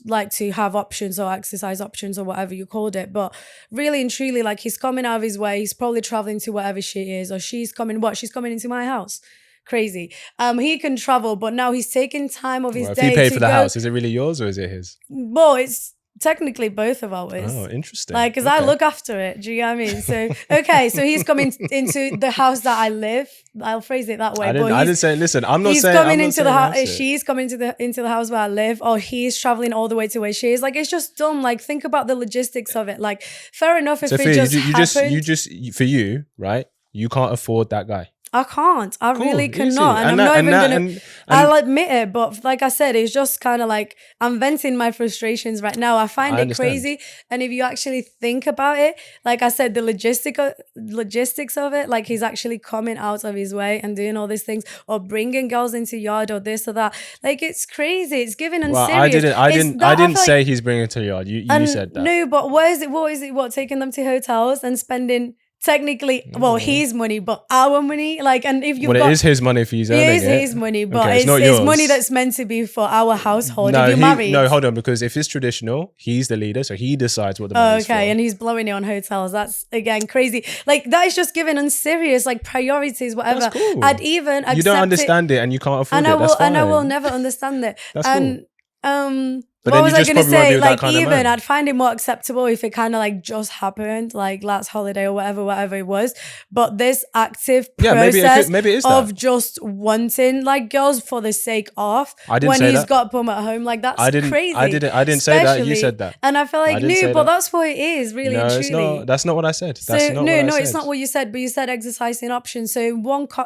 like to have options or exercise options or whatever you called it. But really and truly, like, he's coming out of his way. He's probably traveling to wherever she is, or she's coming into my house. Crazy. He can travel, but now he's taking time of his Well, if day you pay to for the go. house, is it really yours or is it his? Well, it's technically both of ours. Oh, interesting. Like, because I look after it. Do you know what I mean? So, okay, so he's coming into the house that I live. I'll phrase it that way. I didn't say, listen, I'm not he's saying coming I'm not into saying the house. that's it. She's coming into the house where I live, or he's traveling all the way to where she is. Like, it's just dumb. Like, think about the logistics of it. Like, fair enough if Sophia, it just happened. for you, right? You can't afford that guy. I can't. I Cool, really easy. cannot. And I'm not even gonna. I'll admit it, but like I said, it's just kind of like I'm venting my frustrations right now. I find it crazy, and if you actually think about it, like I said, the logistics of it, like he's actually coming out of his way and doing all these things, or bringing girls into yard, or this or that. Like, it's crazy. It's giving unserious. Well, I didn't say he's bringing to yard. You said that. No, but what is it? What, taking them to hotels and spending? Technically, well, his money, but our money, like, and if you've it is his money if he's earning it. It is his money, but okay, it's money that's meant to be for our household. No, if you're married. No, hold on, because if it's traditional, he's the leader, so he decides what the money is for. Okay, and he's blowing it on hotels. That's, again, crazy. Like, that is just giving unserious, like, priorities, whatever. That's cool. I'd even accept you don't understand it and you can't afford it. That's fine. And I will never understand it. That's cool. But what was I going to say? Like, even I'd find it more acceptable if it kind of like just happened, like last holiday or whatever it was. But this active process maybe it is of that. just wanting like girls for the sake of when he's got them at home, like, that's crazy. I didn't say that. You said that. And I feel like, no, but that's what it is, really and truly. It's not. That's not what I said. It's not what you said, but you said exercising options. So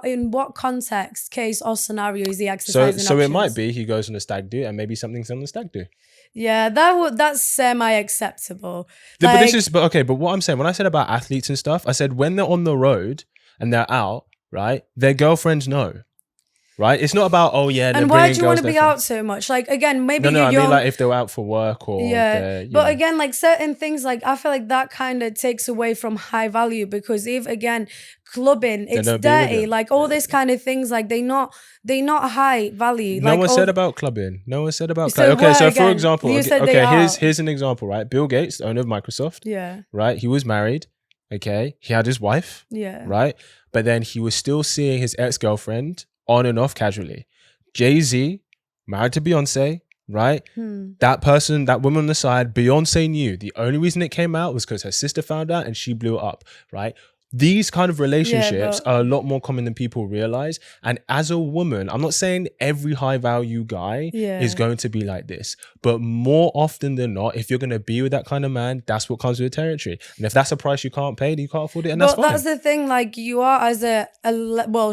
in what context, case or scenario is he exercising options? So it might be he goes on a stag do and maybe something's on the stag do. Yeah, that's semi-acceptable. But what I'm saying, when I said about athletes and stuff, I said when they're on the road and they're out, right, their girlfriends know, right? It's not about, oh yeah, and why do you want to be out so much? Like, again, maybe I mean, like, if they're out for work or but again, like, certain things, like, I feel like that kind of takes away from high value, because if, again, clubbing, it's dirty, like, all this kind of things, like, they're not high value. No one said about clubbing. No one said about clubbing. Okay, so for example, here's an example, right? Bill Gates, the owner of Microsoft, right? He was married, okay? He had his wife, right? But then he was still seeing his ex-girlfriend on and off casually. Jay-Z, married to Beyonce, right? That woman on the side, Beyonce knew. The only reason it came out was because her sister found out and she blew it up, right? These kind of relationships are a lot more common than people realize. And as a woman, I'm not saying every high value guy is going to be like this, but more often than not, if you're going to be with that kind of man, that's what comes with the territory. And if that's a price you can't pay, then you can't afford it, and that's fine. But that's the thing, like, you are, as a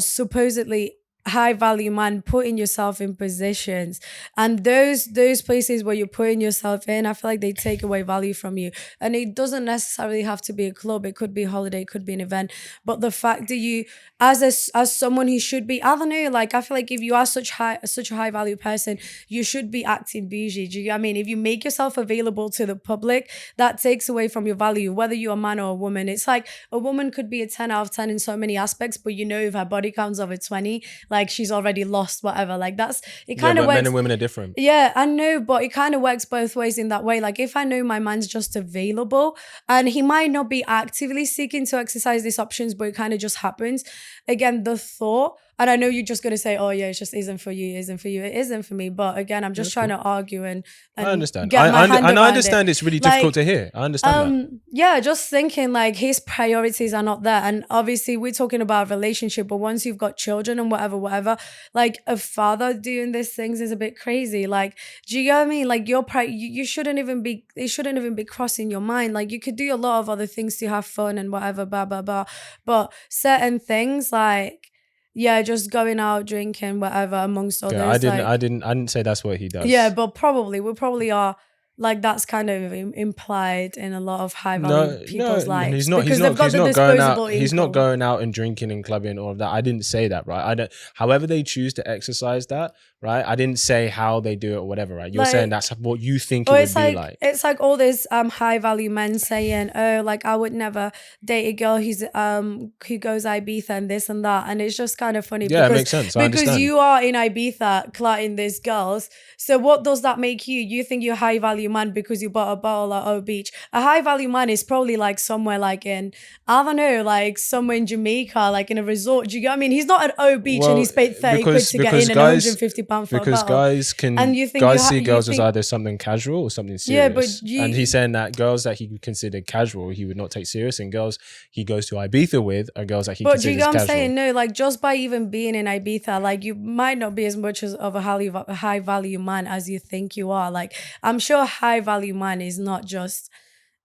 supposedly high value man, putting yourself in positions, and those places where you're putting yourself in, I feel like they take away value from you. And it doesn't necessarily have to be a club, it could be a holiday, it could be an event, but the fact that you, as someone who should be, I don't know, like, I feel like if you are such a high value person, you should be acting bougie. Do you know what I mean? If you make yourself available to the public, that takes away from your value, whether you're a man or a woman. It's like, a woman could be a 10 out of 10 in so many aspects, but if her body count's over 20, like, she's already lost, whatever. Like, that's, it kind of works. Men and women are different. Yeah, I know, but it kind of works both ways in that way. Like, if I know my man's just available, and he might not be actively seeking to exercise these options, but it kind of just happens. Again, the thought, and I know you're just going to say, oh yeah, it just isn't for you, it isn't for me. But again, I'm just trying to argue and I understand. I understand it's really difficult to hear. I understand that. Yeah, just thinking, like, his priorities are not there. And obviously we're talking about a relationship, but once you've got children and whatever, like, a father doing these things is a bit crazy. Like, do you know what I mean? Like, you shouldn't even be, it shouldn't even be crossing your mind. Like, you could do a lot of other things to have fun and whatever, blah, blah, blah. But certain things, like, yeah, just going out drinking, whatever, amongst others. I didn't say that's what he does. Yeah, but we probably are. Like that's kind of implied in a lot of high value people's lives. He's not. Because He's not. they've got He's the not going disposable out. He's not income. going out and drinking and clubbing all of that. I didn't say that, right? I don't. However, they choose to exercise that, right? I didn't say how they do it or whatever, right? You're Like, saying that's what you think it would be like. It's like all this high value men saying, oh, like I would never date a girl who's who goes Ibiza and this and that, and it's just kind of funny. Yeah, because, it makes sense. I because understand. you are in Ibiza clatting these girls. So what does that make you? You think you're a high value man because you bought a bottle at O Beach. A high value man is probably like somewhere like in, I don't know, like somewhere in Jamaica, like in a resort. Do you get what I mean? He's not at O Beach and he's paid 30 quid to get in and £150 for a bottle. Because guys can, and you think guys see girls as either something casual or something serious. Yeah, but and he's saying that girls that he would consider casual, he would not take serious, and girls he goes to Ibiza with are girls that he considers casual. But do you get what I'm saying? No, like just by even being in Ibiza, like you might not be as much of a high value man as you think you are. Like I'm sure high value man is not just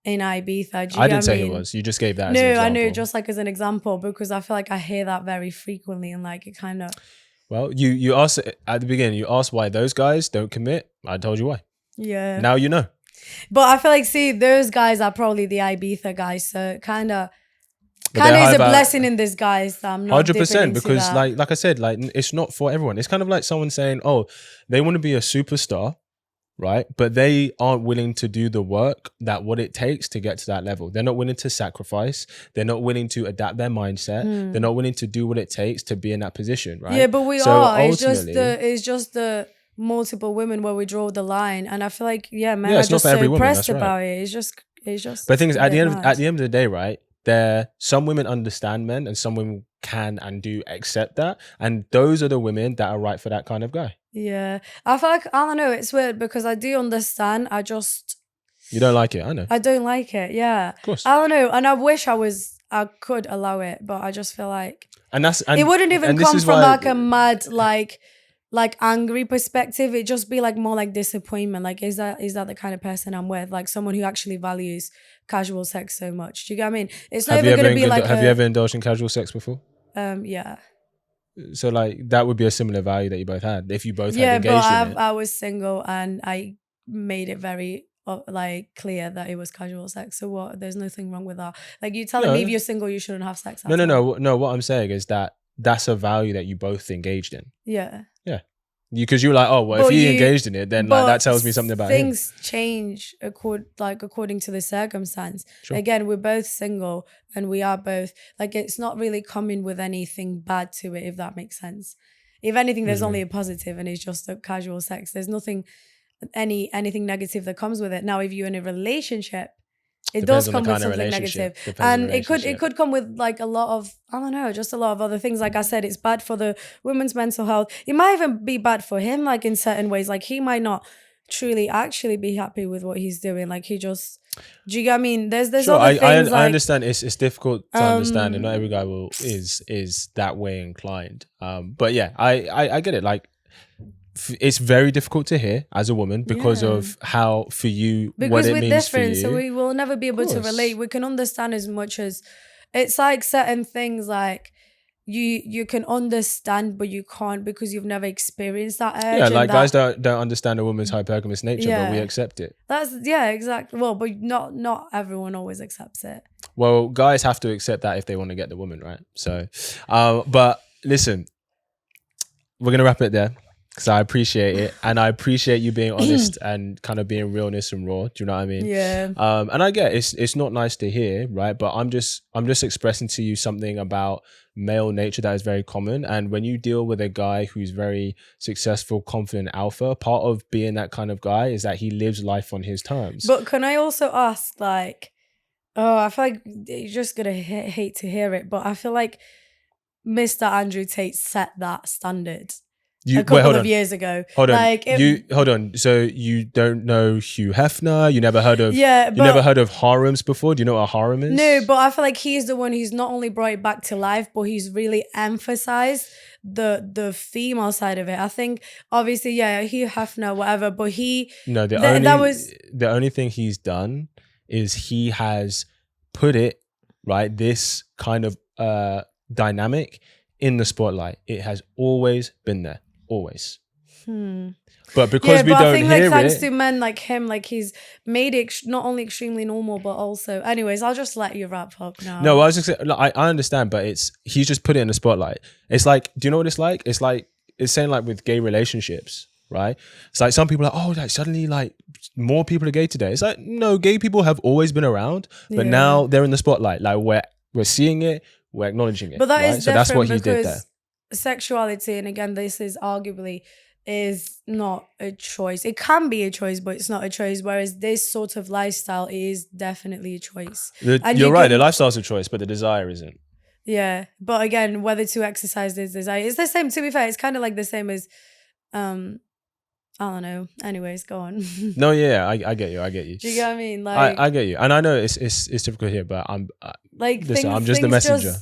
in Ibiza. I didn't say it was. You just gave that as an example. No, I know, just like as an example, because I feel like I hear that very frequently, and like it kind of. Well, you asked at the beginning. You asked why those guys don't commit. I told you why. Yeah. Now you know. But I feel like, see, those guys are probably the Ibiza guys, so kind of is a blessing in disguise. I'm not 100%, because like I said, like it's not for everyone. It's kind of like someone saying, oh, they want to be a superstar, right? But they aren't willing to do the work what it takes to get to that level. They're not willing to sacrifice. They're not willing to adapt their mindset. They're not willing to do what it takes to be in that position, right? Yeah, but we are. It's just the multiple women where we draw the line, and I feel like men are just so pressed about it. It's just. But the thing is, at the end of the day, right? Some women understand men, and some women can and do accept that, and those are the women that are right for that kind of guy. Yeah, I feel like, I don't know, it's weird because I do understand. You don't like it, I know. I don't like it. Yeah, of course. I don't know, and I wish I could allow it, but I just feel like it wouldn't even come from like a mad like angry perspective. It'd just be like more like disappointment. Like, is that the kind of person I'm with? Like someone who actually values casual sex so much. Do you get what I mean? It's not even going to be like. Have you ever indulged in casual sex before? Yeah. So like that would be a similar value that you both had if you both had engaged in it. I was single and I made it very like clear that it was casual sex. So what? There's nothing wrong with that. Like you telling me if you're single you shouldn't have sex. No. What I'm saying is that's a value that you both engaged in. Yeah. Yeah. Because you're like, oh, well, if he engaged in it, then like that tells me something about him. Things change according to the circumstance. Sure. Again, we're both single and we are both like, it's not really coming with anything bad to it, if that makes sense. If anything, there's only a positive, and it's just a casual sex. There's nothing, anything negative that comes with it. Now, if you're in a relationship, it does come with something negative, and it could come with like a lot of, I don't know, just a lot of other things. Like I said, it's bad for the woman's mental health. It might even be bad for him, like in certain ways. Like he might not truly actually be happy with what he's doing. Like he just, do you get what I mean? There's sure, other things. I understand. It's difficult to understand, and not every guy is that way inclined. But yeah, I get it. Like, it's very difficult to hear as a woman because of how for you what it means different, for you. So we will never be able to relate. We can understand as much as it's like certain things like you can understand, but you can't because you've never experienced that urge. Yeah, like guys don't understand a woman's hypergamous nature, but we accept it. Exactly. Well, but not everyone always accepts it. Well, guys have to accept that if they want to get the woman, right? So, but listen, we're gonna wrap it there. Because I appreciate it, and I appreciate you being honest and kind of being realness and raw. Do you know what I mean? Yeah. And I get it's not nice to hear, right? But I'm just expressing to you something about male nature that is very common. And when you deal with a guy who's very successful, confident, alpha, part of being that kind of guy is that he lives life on his terms. But can I also ask, like, I feel like you're just gonna hate to hear it, but I feel like Mr. Andrew Tate set that standard. A couple of years ago. Hold on. So you don't know Hugh Hefner? You never heard of harems before? Do you know what a harem is? No, but I feel like he's the one who's not only brought it back to life, but he's really emphasized the female side of it. I think obviously, Hugh Hefner, whatever, but the only thing he's done is he has put it, right, this kind of dynamic in the spotlight. It has always been there, always. Hmm. But because we I don't think, hear thanks it, to men like him, like he's made it not only extremely normal, but also. Anyways, I'll just let you wrap up now. no, I was just saying, like, I understand, but he's just put it in the spotlight. It's like, do you know what it's like? It's like it's saying like with gay relationships, right? It's like some people are like, oh, like suddenly like more people are gay today. It's like, no, gay people have always been around, but now they're in the spotlight. Like we're seeing it, we're acknowledging it. But that right? is So that's what he did there. because sexuality, and again, this is arguably is not a choice. It can be a choice, but it's not a choice. Whereas this sort of lifestyle is definitely a choice. You're right. The lifestyle's a choice, but the desire isn't. Yeah, but again, whether to exercise this desire, it's the same. To be fair, it's kind of like the same as, I don't know. Anyways, go on. No, yeah, I get you. Do you get what I mean? Like, I get you, and I know it's difficult here, but I'm listen, I'm just the messenger.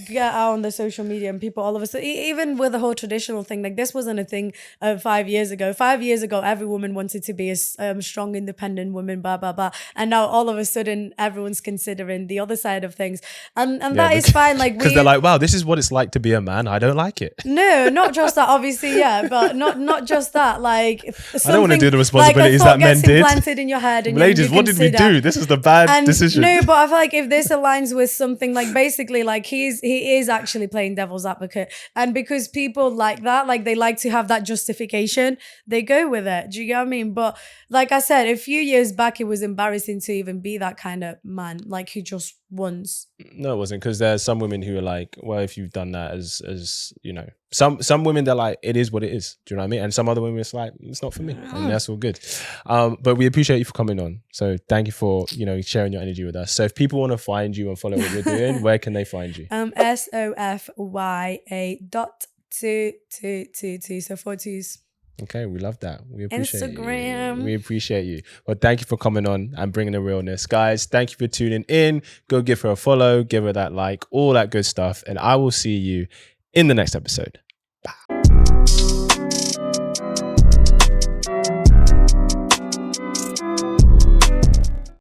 Get out on the social media and people all of a sudden, even with the whole traditional thing, like this wasn't a thing 5 years ago. 5 years ago, every woman wanted to be a strong, independent woman, blah, blah, blah. And now all of a sudden, everyone's considering the other side of things. And that is fine. Like, because they're like, wow, this is what it's like to be a man. I don't like it. No, not just that, obviously, yeah, but not just that. Like, I don't want to do the responsibilities like that men did. Implanted in your head, and ladies, what did we do? This is the bad decision. No, but I feel like if this aligns with something, like basically, like he is actually playing devil's advocate, and because people like that, like they like to have that justification, they go with it. Do you get what I mean? But like I said, a few years back, it was embarrassing to even be that kind of man, like who just wants. No, it wasn't, because there's some women who are like, well, if you've done that as you know, some women, they're like, it is what it is. Do you know what I mean? And some other women, it's like, it's not for me, and that's all good. But we appreciate you for coming on. So thank you for sharing your energy with us. So if people want to find you and follow what you're doing, where can they find you? Sofya.222, so 4 2s. Okay, we love that. We appreciate Instagram. you. We appreciate you. Well, thank you for coming on and bringing the realness. Guys, thank you for tuning in. Go give her a follow, give her that like, all that good stuff. And I will see you in the next episode.